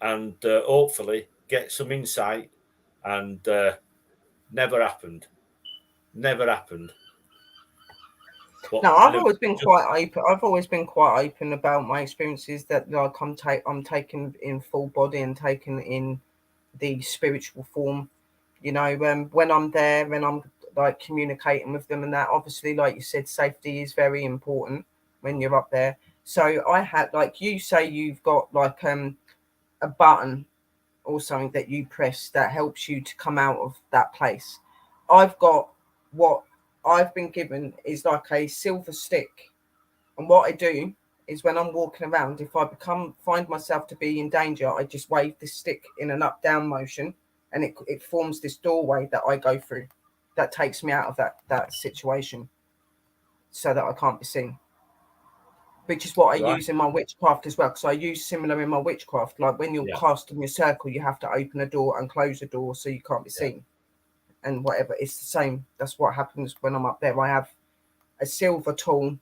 and hopefully get some insight, and never happened. Never happened. But No, I've anyway, always been quite open. I've always been quite open about my experiences that like I'm taken in full body and taken in the spiritual form. When I'm there and I'm like communicating with them and that, obviously, like you said, safety is very important when you're up there. So I had, like you say, you've got like a button or something that you press that helps you to come out of that place. I've got, what I've been given is like a silver stick, and what I do is when I'm walking around, if I find myself to be in danger, I just wave this stick in an up down motion, and it forms this doorway that I go through that takes me out of that situation so that I can't be seen, which is what I right. use in my witchcraft as well, because I use similar in my witchcraft. Like when you're Yeah. casting your circle, you have to open a door and close a door so you can't be seen, and whatever. It's the same. That's what happens when I'm up there. I have a silver tool,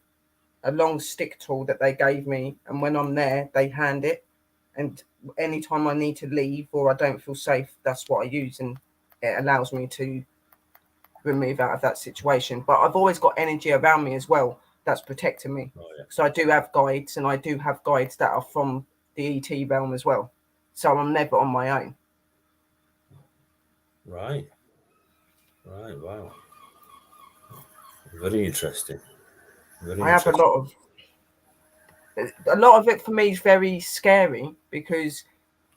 a long stick tool that they gave me, and when I'm there, they hand it. And anytime I need to leave or I don't feel safe, that's what I use, and it allows me to remove out of that situation. But I've always got energy around me as well that's protecting me. Oh, yeah. So I do have guides, and I do have guides that are from the ET realm as well. So I'm never on my own. Right. Wow. Very interesting. I have a lot of it for me is very scary because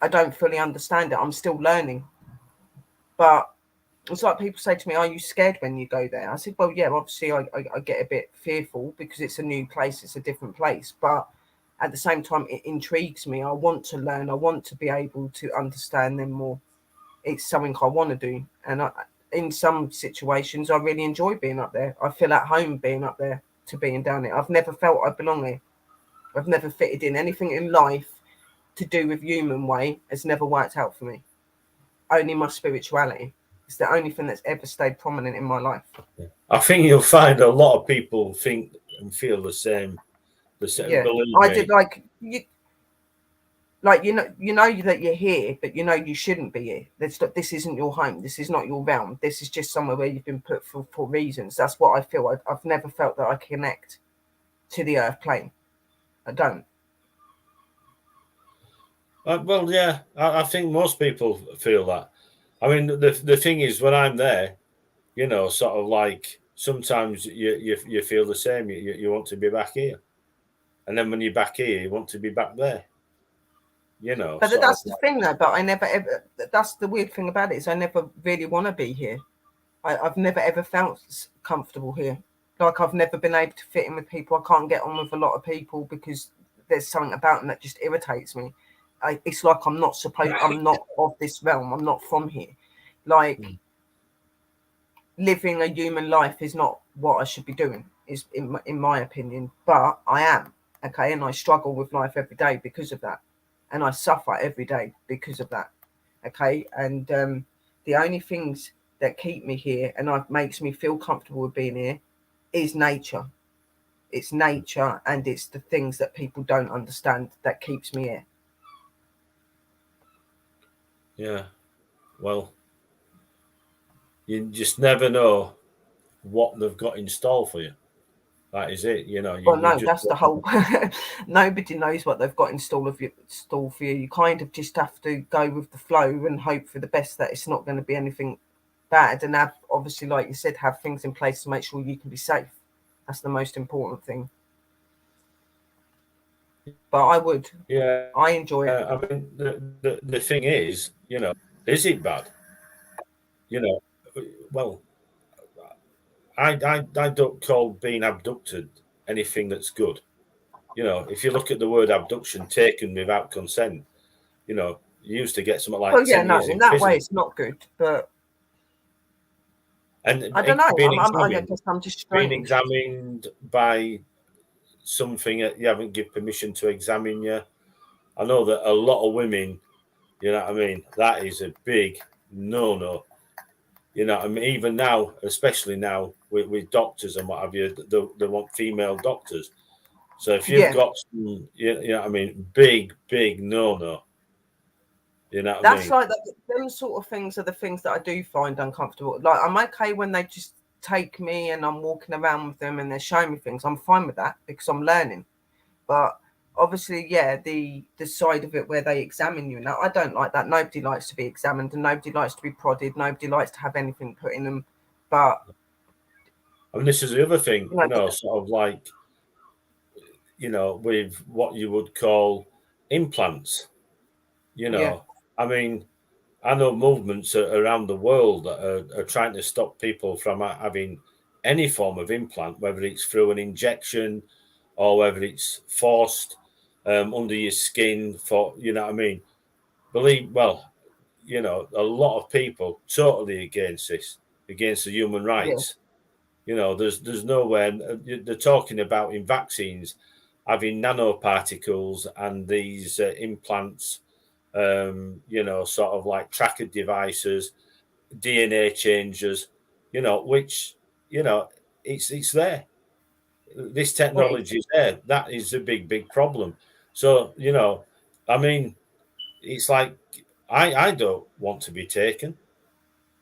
I don't fully understand it. I'm still learning. But it's like people say to me, "Are you scared when you go there?" I said, "Well, yeah, obviously I get a bit fearful because it's a new place, it's a different place. But at the same time, it intrigues me. I want to learn. I want to be able to understand them more. It's something I want to do. And in some situations, I really enjoy being up there. I feel at home being up there to being down there. I've never felt I belong there. I've never fitted in. Anything in life to do with human way has never worked out for me. Only my spirituality. It's the only thing that's ever stayed prominent in my life. I think you'll find a lot of people think and feel the same. Yeah, Believe I me. did. Like you know that you're here, but you know you shouldn't be here. This isn't your home. This is not your realm. This is just somewhere where you've been put for reasons. That's what I feel. I've never felt that I connect to the earth plane. I don't. Well, yeah, I think most people feel that. I mean, the thing is, when I'm there, sort of like sometimes you feel the same. You want to be back here, and then when you're back here, you want to be back there. you know. But Sort that's of the thing, though. But I never ever. That's the weird thing about it, is I never really want to be here. I've never ever felt comfortable here. Like, I've never been able to fit in with people. I can't get on with a lot of people because there's something about them that just irritates me. It's like I'm not supposed. I'm not of this realm. I'm not from here. Like, living a human life is not what I should be doing, is in my opinion. But I am, okay, and I struggle with life every day because of that, and I suffer every day because of that, okay. And the only things that keep me here and makes me feel comfortable with being here is nature. It's nature, and it's the things that people don't understand that keeps me here. Yeah. Well, you just never know what they've got in store for you. That is it. You know, Well, you no, just that's the whole. Nobody knows what they've got in store for you. You kind of just have to go with the flow and hope for the best that it's not going to be anything bad, and have, obviously, like you said, have things in place to make sure you can be safe. That's the most important thing. But yeah. I enjoy it. I mean, the thing is, you know, is it bad? You know, well, I don't call being abducted anything that's good. You know, if you look at the word abduction, taken without consent, you know, you used to get something like Well, yeah, 10 no, years in in that way prison. it's not good, but And I don't know. being I examined, guess I'm just strange. by something that you haven't give permission to examine you. I know that a lot of women, you know what I mean, that is a big no. You know, I mean, even now, especially now with doctors and what have you, they want female doctors. So if you've Yeah, got some, you know what I mean, big no. You know what I that's mean? like them sort of things are the things that I do find uncomfortable. Like, I'm okay when they just take me and I'm walking around with them and they're showing me things. I'm fine with that because I'm learning. But obviously, yeah, the side of it where they examine you now, I don't like that. Nobody likes to be examined and nobody likes to be prodded. Nobody likes to have anything put in them. But I mean, this is the other thing, you know, you know, sort of like, you know, with what you would call implants, you yeah, know. I mean, I know movements around the world that are trying to stop people from having any form of implant, whether it's through an injection or whether it's forced under your skin for, you know what I mean? Well, you know, a lot of people totally against this, against the human yeah, rights. You know, there's nowhere they're talking about in vaccines having nanoparticles and these implants, you know, sort of like tracker devices, DNA changers, you know, which, you know, it's there. This it is. technology is there. That is a big problem. So, you know, I mean, it's like I don't want to be taken.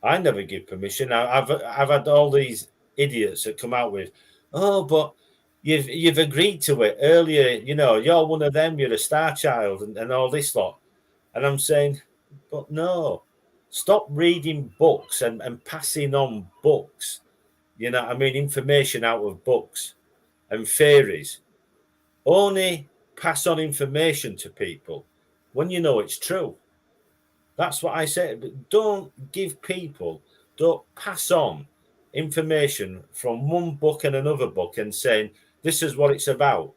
I never give permission. I've had all these idiots that come out with, oh, but you've agreed to it earlier. You know, you're one of them. You're a star child, and all this lot. And I'm saying, but no, stop reading books and passing on books. You know, I mean, information out of books and theories. Only pass on information to people when you know it's true. That's what I say. But don't pass on information from one book and another book and saying this is what it's about.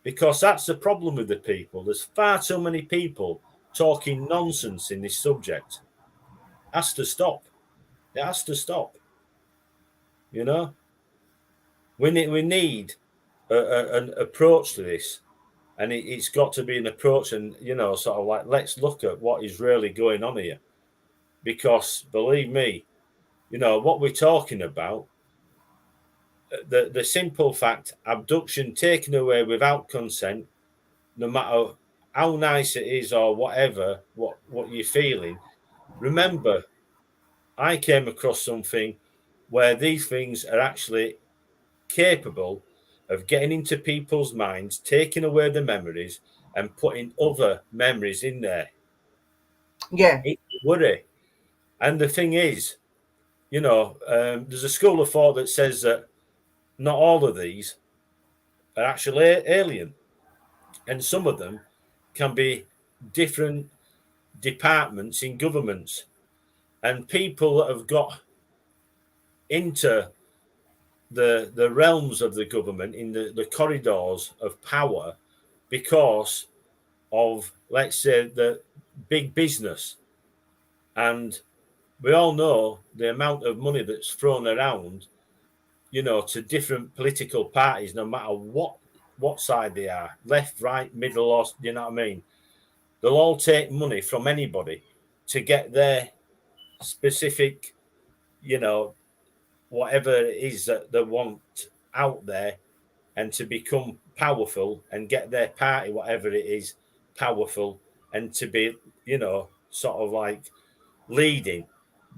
Because that's the problem with the people. There's far too many people talking nonsense in this subject. It has to stop. It has to stop. You know, we need an approach to this, and it's got to be an approach, and you know, sort of like let's look at what is really going on here. Because believe me, you know what we're talking about. The simple fact, abduction taken away without consent, no matter how nice it is or whatever, what you're feeling. Remember, I came across something where these things are actually capable of getting into people's minds, taking away the memories, and putting other memories in there. Yeah, It's a worry. And the thing is, you know, there's a school of thought that says that not all of these are actually alien, and some of them can be different departments in governments, and people that have got into the realms of the government in the corridors of power because of, let's say, the big business. And we all know the amount of money that's thrown around, to different political parties, no matter what side they are, left, right, middle, or, you know what I mean? They'll all take money from anybody to get their specific, whatever it is that they want out there, and to become powerful and get their party, whatever it is, powerful, and to be, sort of like leading,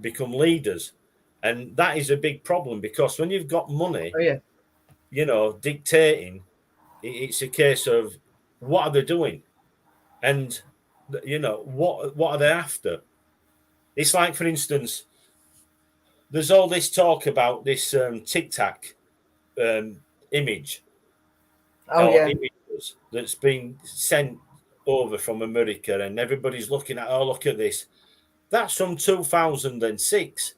become leaders. And that is a big problem, because when you've got money, Oh yeah. Dictating, it's a case of what are they doing, and what are they after. It's like, for instance, there's all this talk about this tic-tac image, Oh or yeah. images that's been sent over from America, and everybody's looking at, oh, look at this. That's from 2006.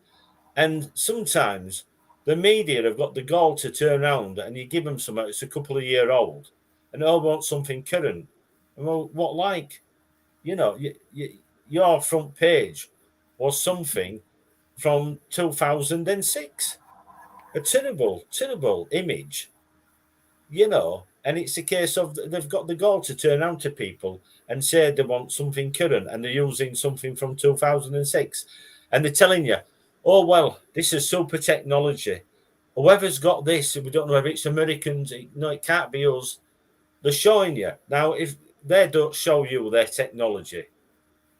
And sometimes the media have got the gall to turn around and you give them something that's a couple of years old, and they all want something current. And well, what, like, your front page was something from 2006. A terrible, terrible image, and it's a case of they've got the goal to turn around to people and say they want something current, and they're using something from 2006, and they're telling you, oh, well, this is super technology. Whoever's got this, we don't know if it's Americans, no, it can't be us. They're showing you. Now, if they don't show you their technology,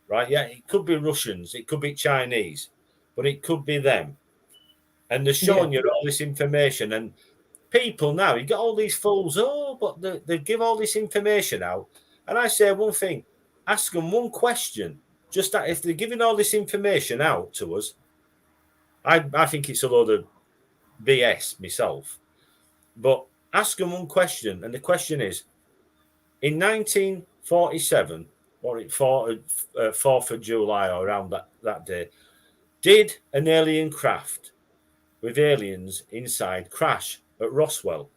right? Yeah, it could be Russians, it could be Chinese, but it could be them. And they're showing you all this information, and people now, you get all these fools, oh, but they give all this information out. And I say one thing, ask them one question. Just that, if they're giving all this information out to us, I think it's a load of BS myself. But ask them one question, and the question is, in 1947, or 4th of July, or around that day, did an alien craft with aliens inside crash at Roswell?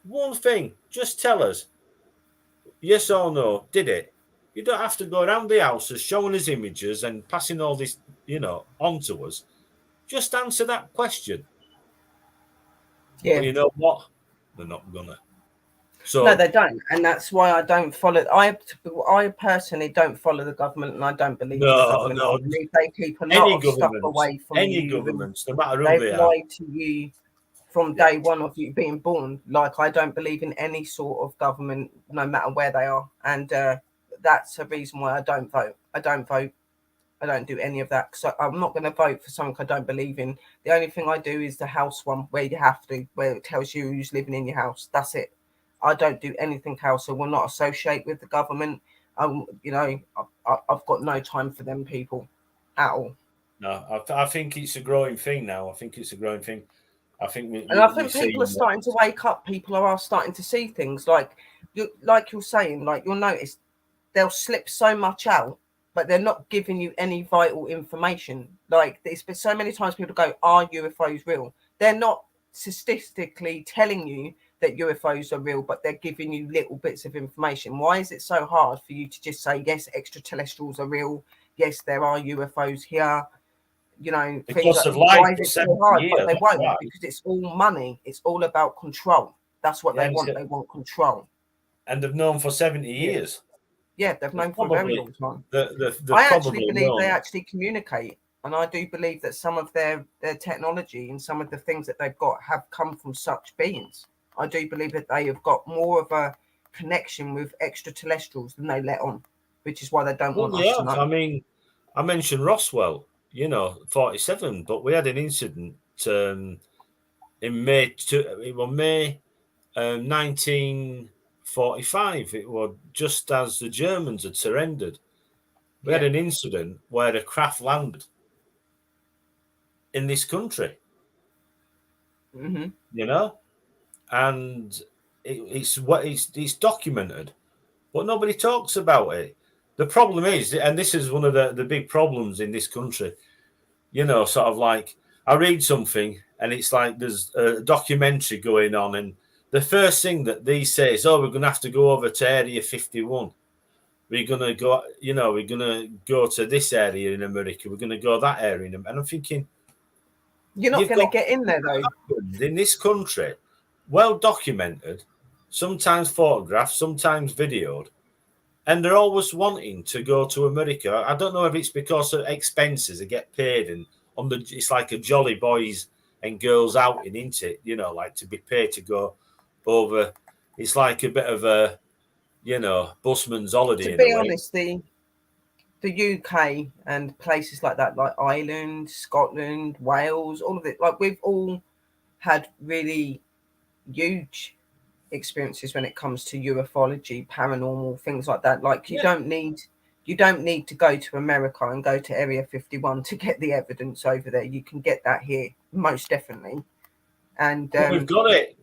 One thing, just tell us, yes or no, did it? You don't have to go around the houses showing us images and passing all this, on to us. Just answer that question. Yeah. But you know what? They're not gonna. So No, they don't, and that's why I don't follow. I personally don't follow the government, and I don't believe in the government. I believe they keep a lot of stuff away from you. Governments, no matter who they've they are, lied to you from day one of you being born. Like, I don't believe in any sort of government, no matter where they are, and that's a reason why I don't vote. I don't vote. I don't do any of that. So I'm not going to vote for something I don't believe in. The only thing I do is the house one, where you have to, where it tells you who's living in your house. That's it. I don't do anything else. I will not associate with the government. I've got no time for them people at all. No, I think it's a growing thing now. I think it's a growing thing. I think people are starting to wake up. People are starting to see things like you're saying. Like, you'll notice they'll slip so much out, but they're not giving you any vital information. Like, there's been so many times people go, "Are UFOs real?" They're not statistically telling you that UFOs are real, but they're giving you little bits of information. Why is it so hard for you to just say, yes, extraterrestrials are real? Yes, there are UFOs here. Because of why is it so hard? Years, but they won't, right. because it's all money. It's all about control. That's what they want. They want control. And they've known for 70 years. Yeah, they've known for a very long time. I actually believe they actually communicate. And I do believe that some of their technology and some of the things that they've got have come from such beings. I do believe that they have got more of a connection with extraterrestrials than they let on, which is why they don't want us to know. I mean, I mentioned Roswell, 47, but we had an incident in May 1945. It was just as the Germans had surrendered. We had an incident where a craft landed in this country. Mm-hmm. And it's documented, but nobody talks about it. The problem is, and this is one of the big problems in this country, you know, sort of like I read something and it's like there's a documentary going on, and the first thing that they say is, oh, we're going to have to go over to Area 51. We're going to go, you know, we're going to go to this area in America. We're going to go that area. And I'm thinking, you're not going to get in there, though. In this country, well documented, sometimes photographed, sometimes videoed, and they're always wanting to go to America. I don't know if it's because of expenses, they get paid, and it's like a jolly boys and girls outing, isn't it? You know, like to be paid to go over. It's like a bit of a, you know, busman's holiday. To be honest, the UK and places like that, like Ireland, Scotland, Wales, all of it, like we've all had really huge experiences when it comes to ufology, paranormal, things like that. Like you don't need to go to America and go to Area 51 to get the evidence over there. You can get that here, most definitely. And we've got it.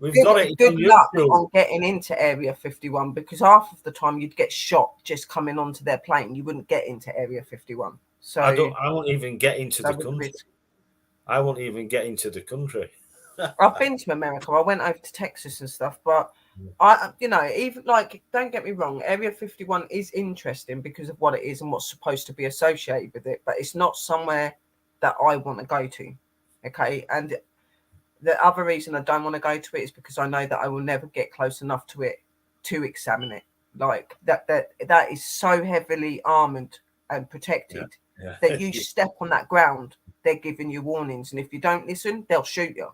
Good luck on getting into Area 51, because half of the time you'd get shot just coming onto their plane. You wouldn't get into Area 51. So I won't even get into the country. I won't even get into the country. I've been to America. I went over to Texas and stuff, but I, you know, even like, don't get me wrong, Area 51 is interesting because of what it is and what's supposed to be associated with it, but it's not somewhere that I want to go to. Okay, and the other reason I don't want to go to it is because I know that I will never get close enough to it to examine it. Like that is so heavily armored and protected that you step on that ground, they're giving you warnings, and if you don't listen, they'll shoot you.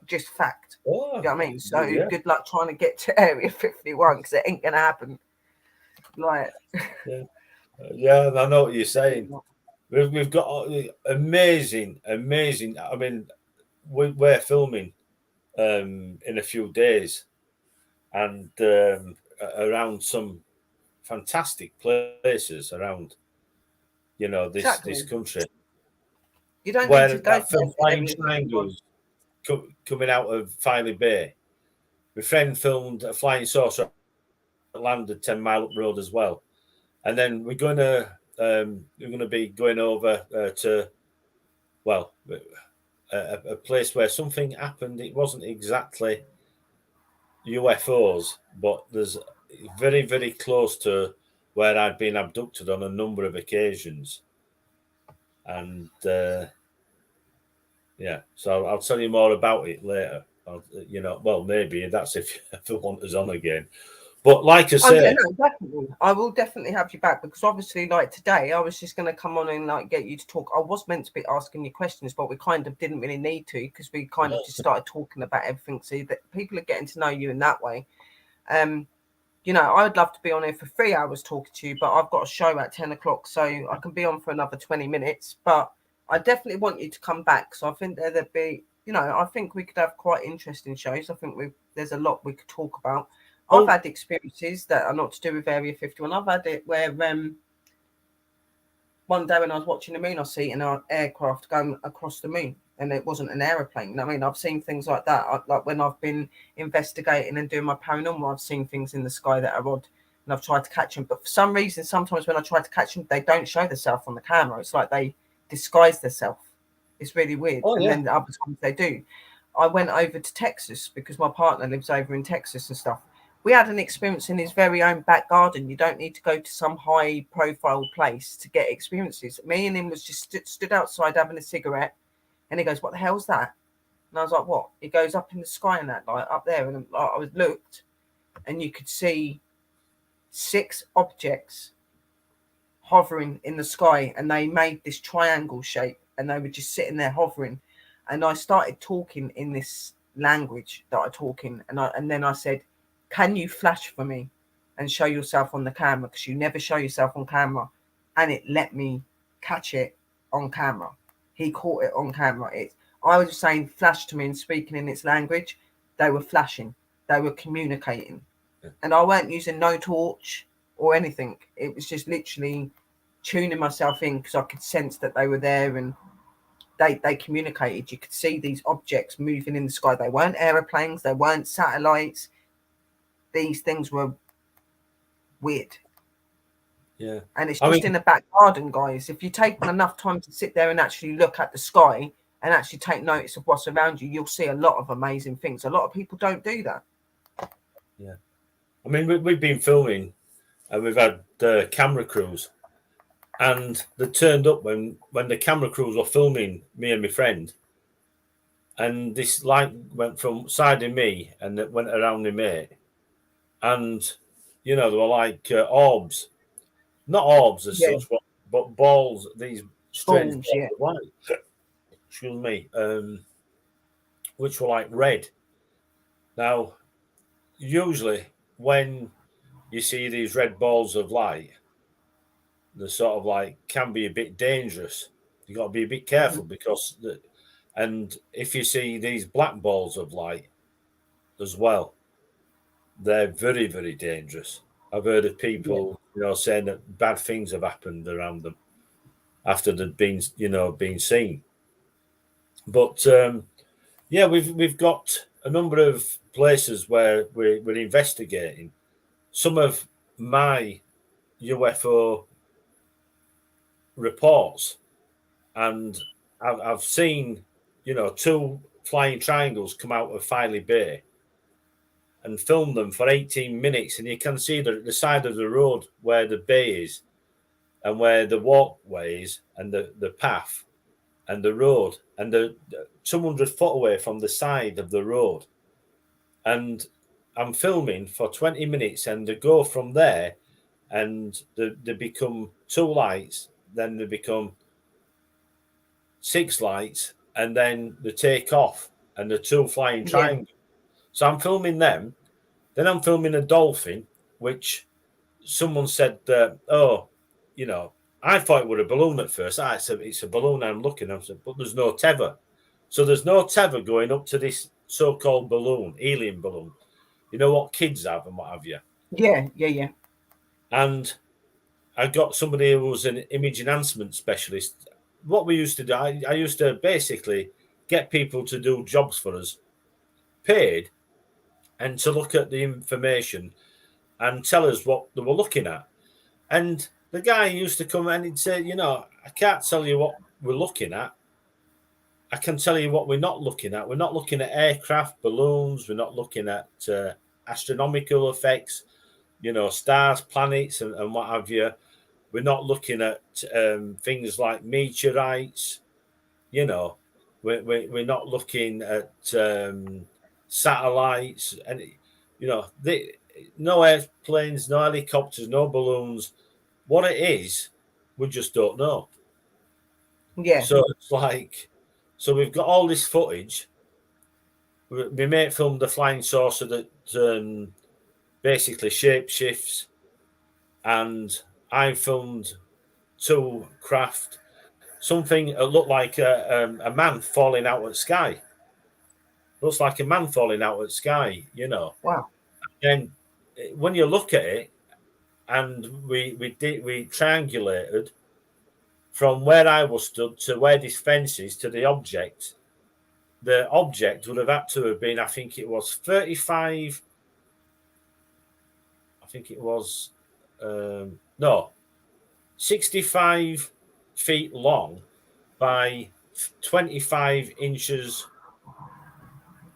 Just fact. You know what I mean? So good luck trying to get to Area 51, because it ain't gonna happen. Like, yeah, I know what you're saying. We've got amazing. I mean, we're filming in a few days, and around some fantastic places around, you know, this country. You don't need to go to Flying Triangles coming out of Filey Bay. My friend filmed a flying saucer that landed 10 mile up the road as well, and then we're going to be going over to, well, a place where something happened. It wasn't exactly UFOs, but there's very, very close to where I'd been abducted on a number of occasions. And yeah, so I'll tell you more about it later. You know, well, maybe that's if you want us on again. But like I said, definitely. I will definitely have you back, because obviously, like today, I was just going to come on and like get you to talk. I was meant to be asking you questions, but we kind of didn't really need to, because we kind of just started talking about everything. So that people are getting to know you in that way. You know, I would love to be on here for 3 hours talking to you, but I've got a show at 10 o'clock, so I can be on for another 20 minutes. But I definitely want you to come back. So I think there'd be, you know, I think we could have quite interesting shows. I think there's a lot we could talk about. I've had experiences that are not to do with Area 51. I've had it where one day when I was watching the moon, I see an aircraft going across the moon, and it wasn't an aeroplane. I mean, I've seen things like that. Like when I've been investigating and doing my paranormal, I've seen things in the sky that are odd, and I've tried to catch them. But for some reason, sometimes when I try to catch them, they don't show themselves on the camera. It's like they disguise themselves. It's really weird. Then other times they do. I went over to Texas because my partner lives over in Texas and stuff. We had an experience in his very own back garden. You don't need to go to some high profile place to get experiences. Me and him was just stood outside having a cigarette, and he goes, "What the hell's that?" And I was like, "What?" He goes, "Up in the sky and that, like up there." And I was looked, and you could see 6 objects hovering in the sky, and they made this triangle shape, and they were just sitting there hovering. And I started talking in this language that I talk in, and then I said, "Can you flash for me and show yourself on the camera? Because you never show yourself on camera." And it let me catch it on camera. He caught it on camera. I was saying flash to me and speaking in its language. They were flashing. They were communicating. And I weren't using no torch or anything. It was just literally tuning myself in, because I could sense that they were there, and they communicated. You could see these objects moving in the sky. They weren't aeroplanes. They weren't satellites. These things were weird. Yeah. And it's just in the back garden, guys. If you take enough time to sit there and actually look at the sky and actually take notice of what's around you, you'll see a lot of amazing things. A lot of people don't do that. Yeah. I mean, we've been filming and we've had camera crews, and they turned up when the camera crews were filming me and my friend, and this light went from side of me and it went around my mate, and you know, they were like orbs, not orbs as Yeah. such, but balls, these strange Balls, balls yeah. of light, excuse me, which were like red. Now, usually when you see these red balls of light, they sort of like can be a bit dangerous. You got to be a bit careful because and if you see these black balls of light as well, they're very, very dangerous. I've heard of people, you know, saying that bad things have happened around them after they've been, you know, been seen. But yeah, we've got a number of places where we're investigating. Some of my UFO reports, and I've seen, you know, 2 flying triangles come out of Filey Bay and film them for 18 minutes, and you can see the side of the road where the bay is and where the walkway is and the path and the road, and the 200 foot away from the side of the road. And I'm filming for 20 minutes, and they go from there, and they become 2 lights, then they become 6 lights, and then they take off, and the 2 flying triangles. So I'm filming them. Then I'm filming a dolphin, which someone said, "Oh, you know, I thought it was a balloon at first. It's a balloon I'm looking at, but there's no tether. So there's no tether going up to this so-called balloon, alien balloon. You know what kids have and what have you. Yeah. And I got somebody who was an image enhancement specialist. What we used to do, I used to basically get people to do jobs for us, paid, and to look at the information and tell us what they were looking at. And the guy used to come and he'd say, you know, I can't tell you what we're looking at. I can tell you what we're not looking at. We're not looking at aircraft, balloons. We're not looking at astronomical effects, you know, stars, planets, and what have you. We're not looking at things like meteorites, you know. We're not looking at satellites, and, you know, no airplanes, no helicopters, no balloons. What it is, we just don't know. Yeah. So it's like, so we've got all this footage. My mate filmed the flying saucer that basically shape shifts, and I filmed 2 craft. Something that looked like a man falling out of the sky. Looks like a man falling out of the sky, you know. Wow. And when you look at it, and we triangulated from where I was stood to where this fence is to the object. The object would have had to have been, I think it was 35. I think it was no, 65 feet long by 25 inches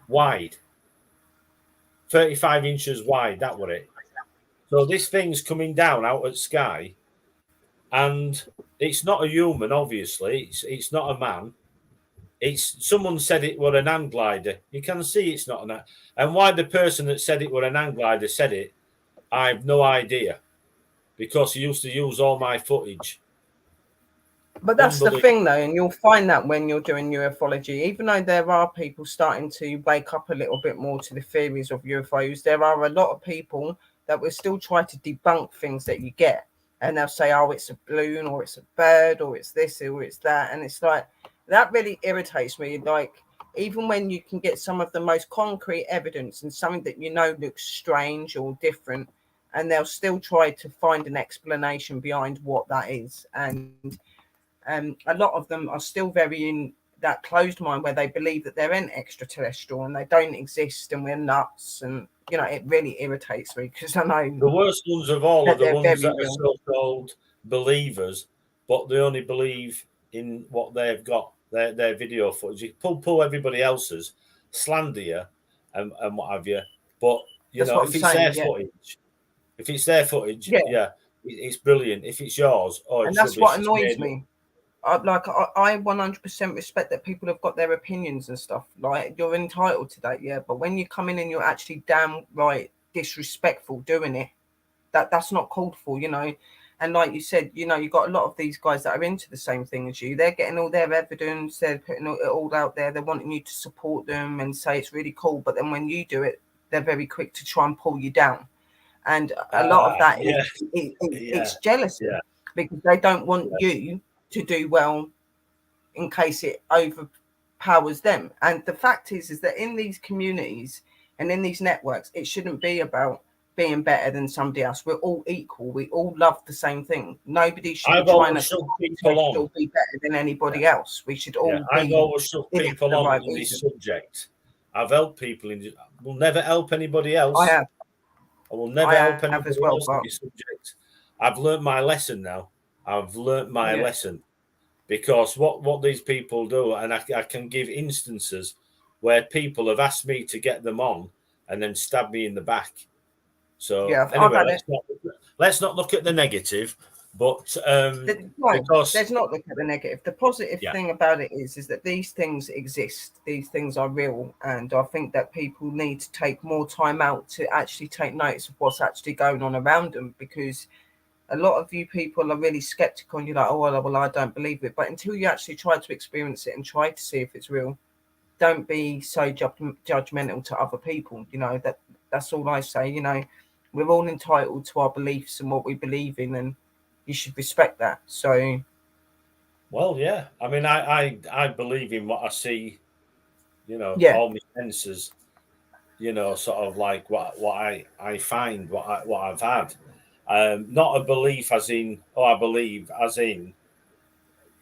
wide. 35 inches wide, that were it. So this thing's coming down out of the sky, and it's not a human, obviously. It's not a man. It's someone said it were an hand glider. You can see it's not an. And why the person that said it were an hand glider said it, I've no idea, because he used to use all my footage. But that's the thing, though, and you'll find that when you're doing ufology, even though there are people starting to wake up a little bit more to the theories of UFOs, there are a lot of people that will still try to debunk things that you get. And they'll say, oh, it's a balloon, or it's a bird, or it's this, or it's that. And it's like, that really irritates me. Like, even when you can get some of the most concrete evidence and something that you know looks strange or different, and they'll still try to find an explanation behind what that is. And a lot of them are still very in that closed mind where they believe that they're an extraterrestrial and they don't exist and we're nuts. And you know, it really irritates me because I know the worst ones of all are that the they're ones very that are real. so-called believers, but they only believe in what they've got, their video footage. You pull everybody else's, slander you, and what have you. But you That's know, what I'm if it's their saying. Yeah, footage, yeah, yeah, it's brilliant. If it's yours, oh, and it's that's rubbish. what It's annoys made up. me. I 100% respect that people have got their opinions and stuff. Like, you're entitled to that, yeah. But when you come in and you're actually damn right disrespectful doing it, that's not called for, you know. And like you said, you know, you got a lot of these guys that are into the same thing as you. They're getting all their evidence, they're putting it all out there, they're wanting you to support them and say it's really cool. But then when you do it, they're very quick to try and pull you down. And a lot of that Yeah, it's jealousy, yeah, because they don't want yeah. you to do well in case it overpowers them. And the fact is that in these communities and in these networks, it shouldn't be about being better than somebody else. We're all equal. We all love the same thing. Nobody should be I've trying always to shoved people on. still be better than anybody else. We should Yeah, all I've be always shoved in it for people the on right in this reason. subject. I've helped people in. Will never help anybody I else. have. I will never I help have as anybody well, else in but this subject. I've learnt my lesson now. I've learnt my yeah, lesson, because what these people do, and I can give instances where people have asked me to get them on and then stab me in the back. So yeah, I've anyway, had it. let's not look at the negative, but No, because let's not look at the negative. The positive yeah, thing about it is that these things exist. These things are real, and I think that people need to take more time out to actually take notice of what's actually going on around them, because a lot of you people are really skeptical and you're like, oh, well, I don't believe it. But until you actually try to experience it and try to see if it's real, don't be so judgmental to other people. You know, that's all I say. You know, we're all entitled to our beliefs and what we believe in, and you should respect that. So well, yeah. I mean, I believe in what I see. You know, yeah, all my senses. You know, sort of like what I find, what I've had. Not a belief as in, oh, I believe as in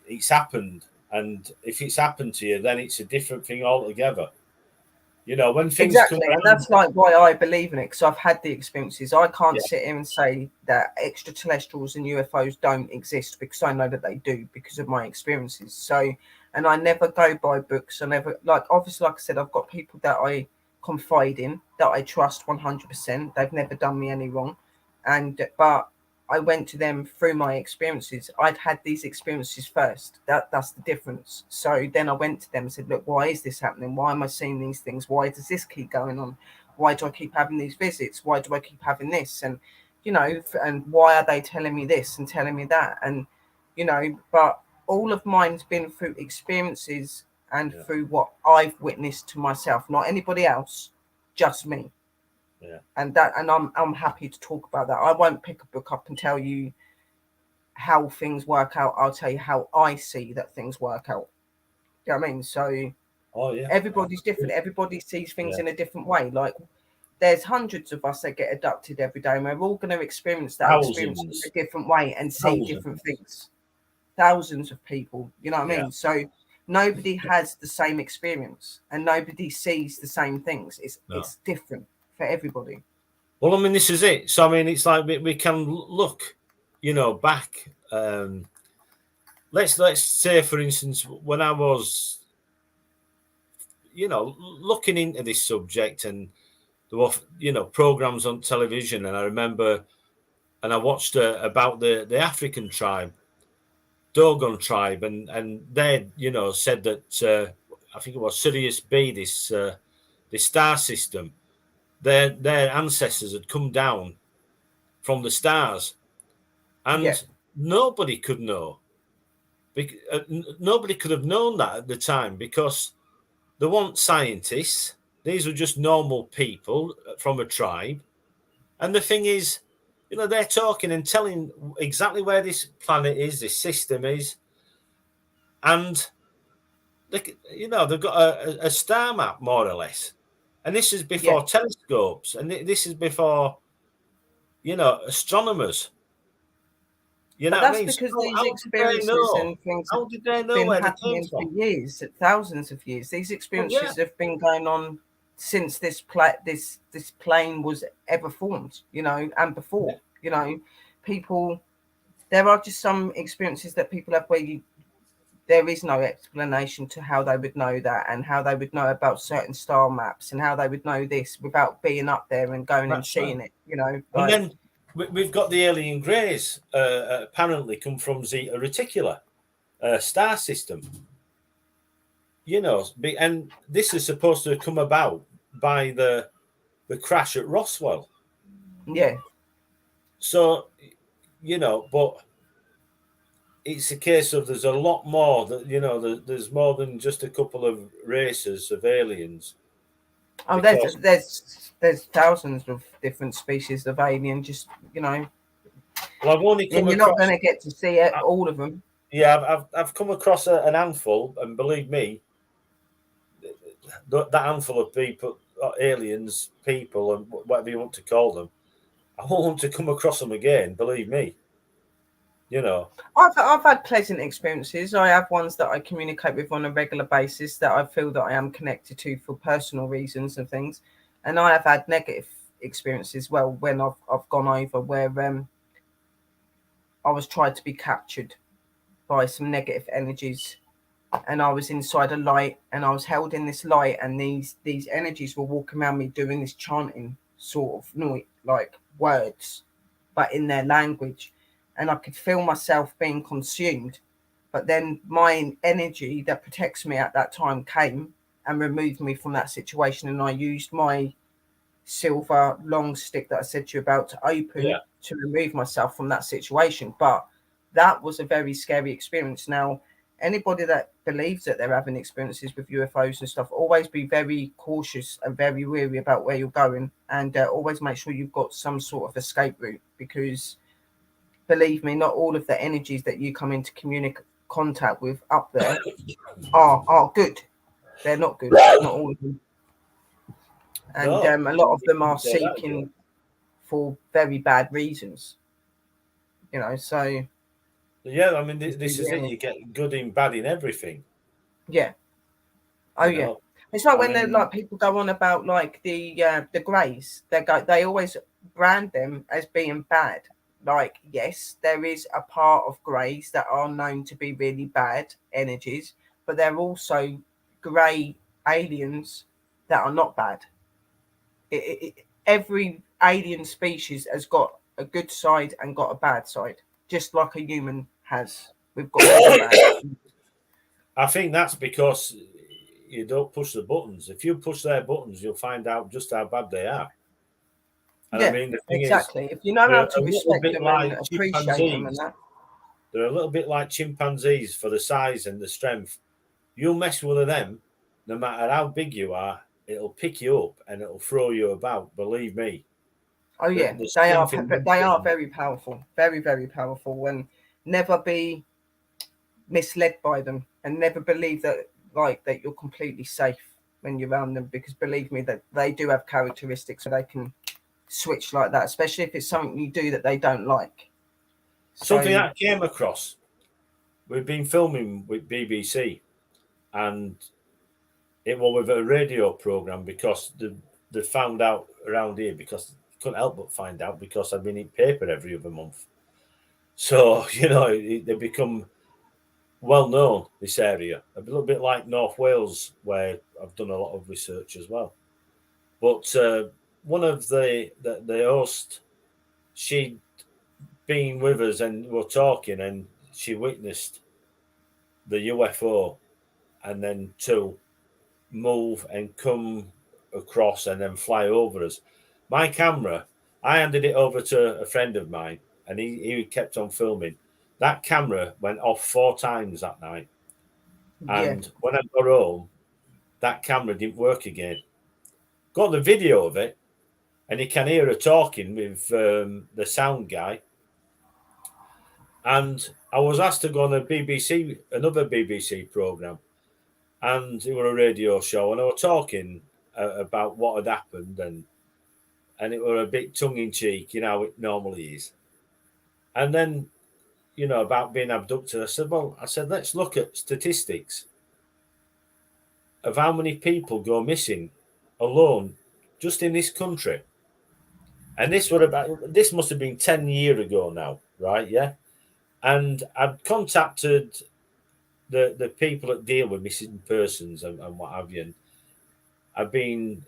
it's happened. And if it's happened to you, then it's a different thing altogether. You know, when things come exactly. And around, that's like why I believe in it, because I've had the experiences. I can't yeah, sit here and say that extraterrestrials and UFOs don't exist, because I know that they do because of my experiences. So, and I never go by books. I never, like, obviously, like I said, I've got people that I confide in, that I trust 100%. They've never done me any wrong. But I went to them through my experiences. I'd had these experiences first. That's the difference. So then I went to them and said, look, why is this happening? Why am I seeing these things? Why does this keep going on? Why do I keep having these visits? Why do I keep having this? And, you know, and why are they telling me this and telling me that? And, you know, but all of mine's been through experiences and yeah, through what I've witnessed to myself, not anybody else, just me. yeah. And I'm happy to talk about that. I won't pick a book up and tell you how things work out. I'll tell you how I see that things work out. You know what I mean? So Oh yeah, everybody's different. Everybody sees things yeah. in a different way. Like, there's hundreds of us that get abducted every day, and we're all going to experience that experience in Thousands, a different way and see different thousands. things. Thousands of people, you know what I Yeah. mean? So nobody has the same experience and nobody sees the same things. No. It's different for everybody. Well, I mean, this is it. So I mean, it's like we can look, you know, back. Let's say, for instance, when I was, you know, looking into this subject, and there were, you know, programs on television, and I remember, and I watched about the African tribe, Dogon tribe, and they, you know, said that I think it was Sirius B, this star system, their ancestors had come down from the stars, Yeah. and nobody could know. Nobody could have known that at the time, because they weren't scientists. These were just normal people from a tribe. And the thing is, you know, they're talking and telling exactly where this planet is, this system is, and they, you know, they've got a star map more or less. And this is Yeah. before telescopes, and this is before, you know, astronomers. You know But what I that's mean? because So these how did they experiences know? and things have How did they know been where they came happening for from? years, thousands of years. These Well, yeah, experiences have been going on since this plane was ever formed, you know, and before, you know, people, there are just some experiences that people have where there is no explanation to how they would know that, and how they would know about certain star maps, and how they would know this without being up there and going and seeing it, you know. And then we've got the alien greys, apparently come from Zeta Reticula star system. You know, and this is supposed to come about by the crash at Roswell. Yeah. So, you know, but it's a case of there's a lot more that, you know, there's more than just a couple of races of aliens. Oh, there's thousands of different species of alien. Just, you know. Well, I've only come you're across, not going to get to see all of them. Yeah, I've come across an handful, and believe me, that handful of people, aliens, people, and whatever you want to call them, I won't want to come across them again. Believe me. You know, I've had pleasant experiences. I have ones that I communicate with on a regular basis that I feel that I am connected to for personal reasons and things, and I have had negative experiences. Well, when I've gone over where I was tried to be captured by some negative energies, and I was inside a light, and I was held in this light, and these energies were walking around me doing this chanting sort of noise, like words, but in their language. And I could feel myself being consumed. But then my energy that protects me at that time came and removed me from that situation. And I used my silver long stick that I said to you about to open to remove myself from that situation. But that was a very scary experience. Now, anybody that believes that they're having experiences with UFOs and stuff, always be very cautious and very wary about where you're going, and always make sure you've got some sort of escape route, because believe me, not all of the energies that you come into contact with up there are good. They're not good. Not all of them. And a lot of them are seeking for very bad reasons. You know, so yeah. I mean, this is it. You get good in, bad in, everything. Yeah. Oh yeah. It's like when like people go on about like the greys. They always brand them as being bad. Like, yes, there is a part of greys that are known to be really bad energies, but there are also grey aliens that are not bad. Every alien species has got a good side and got a bad side, just like a human has. We've got bad. I think that's because you don't push the buttons. If you push their buttons, you'll find out just how bad they are. And yeah, I mean, the thing exactly. is, if you know how to respect them and appreciate them, and that they're a little bit like chimpanzees for the size and the strength. You'll mess with one of them, no matter how big you are, it'll pick you up and it'll throw you about. Believe me. Oh yeah, they are very powerful, very, very powerful, and never be misled by them, and never believe that you're completely safe when you're around them, because believe me, that they do have characteristics where they can switch like that, especially if it's something you do that they don't like. Something that I came across. We've been filming with BBC, and it was with a radio program, because they found out around here, because couldn't help but find out, because I've been in paper every other month. So, you know, they become well known, this area. A little bit like North Wales, where I've done a lot of research as well. But one of the host, she'd been with us and we were talking, and she witnessed the UFO and then to move and come across and then fly over us. My camera, I handed it over to a friend of mine, and he kept on filming. That camera went off 4 times that night. And when I got home, that camera didn't work again. Got the video of it, and you can hear her talking with the sound guy. And I was asked to go on another BBC program, and it was a radio show, and I was talking about what had happened, and it was a bit tongue in cheek, you know, how it normally is. And then, you know, about being abducted, I said, let's look at statistics of how many people go missing alone, just in this country. And this must have been 10 years ago now, right? Yeah. And I've contacted the people that deal with missing persons and what have you. And I've been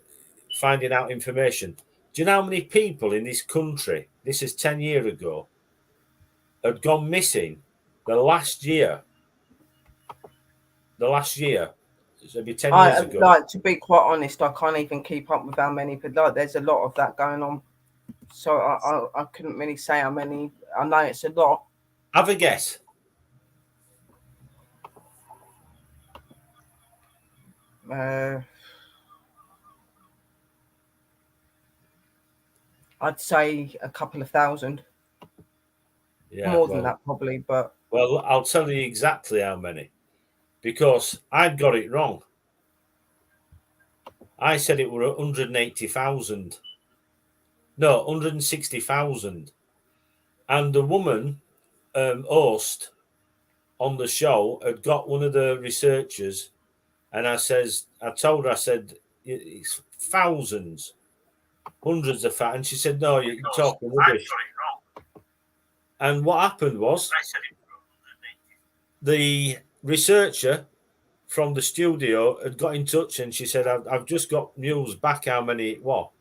finding out information. Do you know how many people in this country, this is 10 years ago, had gone missing the last year? The last year. It'll be 10 years ago. Like, to be quite honest, I can't even keep up with how many, but like, there's a lot of that going on. So I couldn't really say how many. I know it's a lot. Have a guess. I'd say a couple of thousand. Yeah, more than that probably, but well, I'll tell you exactly how many, because I'd got it wrong. I said it were 180,000. No, 160,000. And the woman host on the show had got one of the researchers, and I told her, I said, it's thousands, hundreds of thousands. And she said, no, you're talking rubbish. And what happened was the researcher from the studio had got in touch, and she said, I've just got news back how many it was.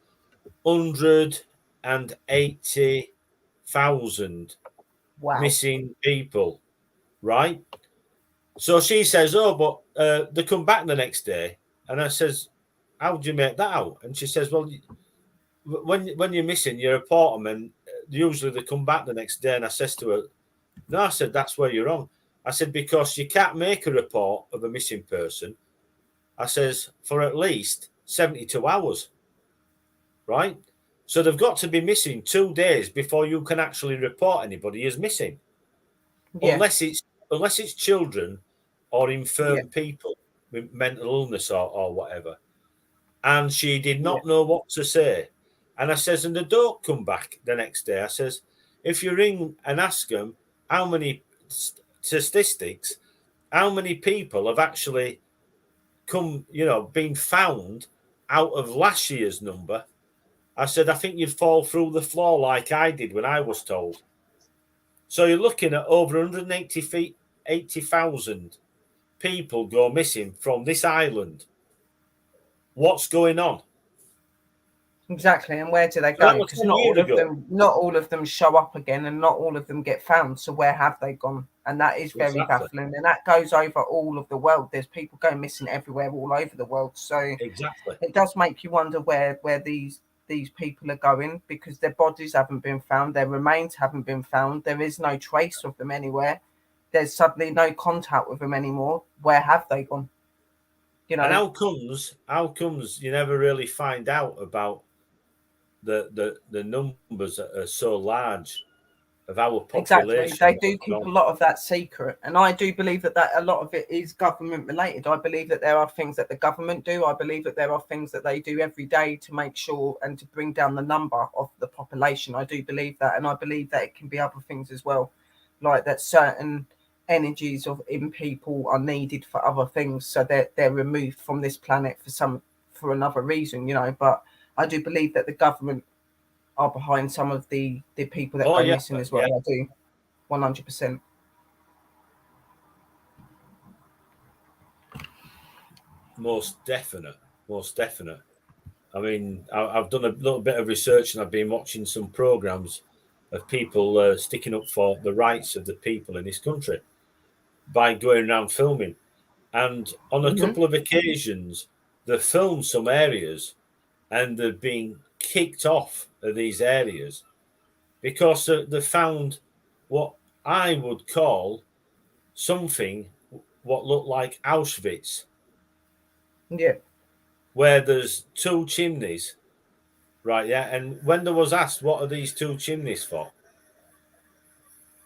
180,000 missing people, right? So she says, oh, but they come back the next day. And I says, how do you make that out? And she says, well, when you're missing, you report them, and usually they come back the next day. And I says to her, no, I said, that's where you're wrong. I said, because you can't make a report of a missing person, I says, for at least 72 hours, right? So they've got to be missing 2 days before you can actually report anybody as missing. Yeah. Unless it's children or infirm people with mental illness or whatever. And she did not know what to say. And I says, and they don't come back the next day. I says, if you ring and ask them how many statistics, how many people have actually been found out of last year's number, I said, I think you'd fall through the floor like I did when I was told. So you're looking at over 180,000 people go missing from this island. What's going on? Exactly, and where do they go? Because not all of them show up again, and not all of them get found. So where have they gone? And that is very baffling, and that goes over all of the world. There's people going missing everywhere, all over the world. So it does make you wonder where these people are going, because their bodies haven't been found, their remains haven't been found. There is no trace of them anywhere. There's suddenly no contact with them anymore. Where have they gone? And how comes you never really find out about the numbers that are so large of our population? Exactly. They do keep a lot of that secret, and I do believe that a lot of it is government related. I believe that there are things that the government do. I believe that there are things that they do every day to make sure and to bring down the number of the population. I do believe that, and I believe that it can be other things as well, like that certain energies in people are needed for other things, so they're removed from this planet for another reason, But I do believe that the government are behind some of the people that go missing as well. I do, 100%. Most definite. I mean, I've done a little bit of research, and I've been watching some programs of people sticking up for the rights of the people in this country by going around filming. And on a couple of occasions, they filmed some areas, and they've been kicked off of these areas because they found what I would call something what looked like Auschwitz. Yeah. Where there's two chimneys, right? Yeah. And when there was asked, what are these two chimneys for?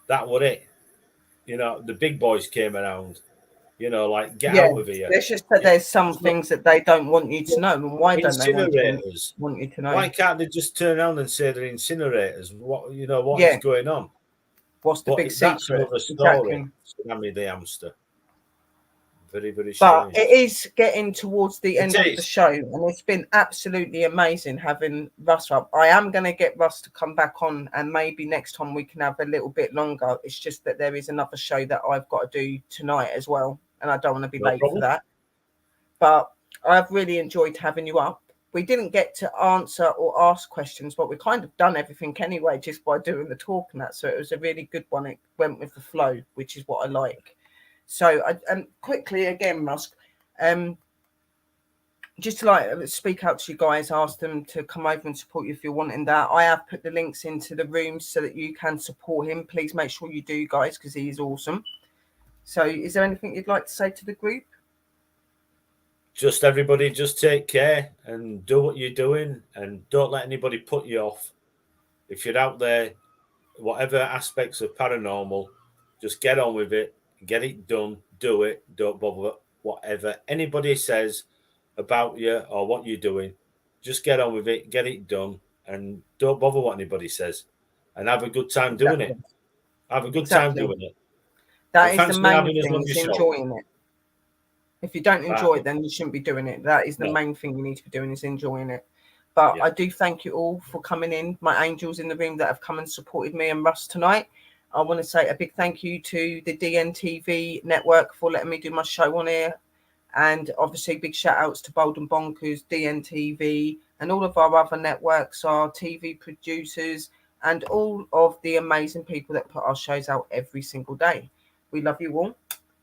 That was it. The big boys came around, like, get out of here. It's just that there's some things that they don't want you to know. And why don't they want you to know? Why can't they just turn around and say they're incinerators? What is going on? What's the big secret? That's another story. Exactly. The hamster. Very, very But strange. it is getting towards the end of the is. show, and it's been absolutely amazing having Russ up. I am going to get Russ to come back on, and maybe next time we can have a little bit longer. It's just that there is another show that I've got to do tonight as well, and I don't want to be No late problem. for that. But I've really enjoyed having you up. We didn't get to answer or ask questions, but we kind of done everything anyway, just by doing the talk and that. So it was a really good one. It went with the flow, which is what I like. So quickly again, Musk, just to like speak out to you guys, ask them to come over and support you if you're wanting that. I have put the links into the rooms so that you can support him. Please make sure you do, guys, because he is awesome. So is there anything you'd like to say to the group? Just everybody, just take care and do what you're doing, and don't let anybody put you off. If you're out there, whatever aspects of paranormal, just get on with it, get it done, do it, don't bother whatever anybody says about you or what you're doing. Just get on with it, get it done, and don't bother what anybody says, and have a good time doing it. Have a good time doing it. That And is the thanks for main having us thing, on is your show. enjoying it. If you don't enjoy it, then you shouldn't be doing it. That is the main thing you need to be doing, is enjoying it. But I do thank you all for coming in, my angels in the room that have come and supported me and Russ tonight. I want to say a big thank you to the DNTV network for letting me do my show on here. And obviously big shout outs to Bold and Bonkers, DNTV, and all of our other networks, our TV producers, and all of the amazing people that put our shows out every single day. We love you all.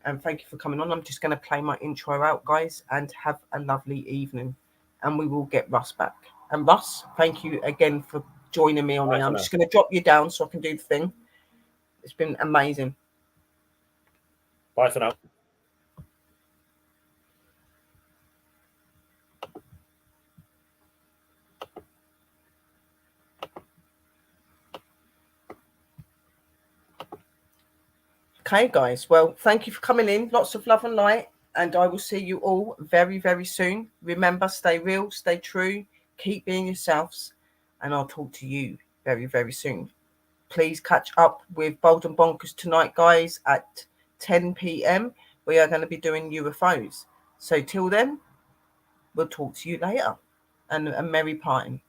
And thank you for coming on. I'm just going to play my intro out, guys, and have a lovely evening. And we will get Russ back. And Russ, thank you again for joining me on here. I'm just going to drop you down so I can do the thing. It's been amazing. Bye for now. Okay, guys. Well, thank you for coming in. Lots of love and light. And I will see you all very, very soon. Remember, stay real, stay true, keep being yourselves. And I'll talk to you very, very soon. Please catch up with Bold and Bonkers tonight, guys, at 10 p.m. We are going to be doing UFOs. So till then, we'll talk to you later. And a merry parting.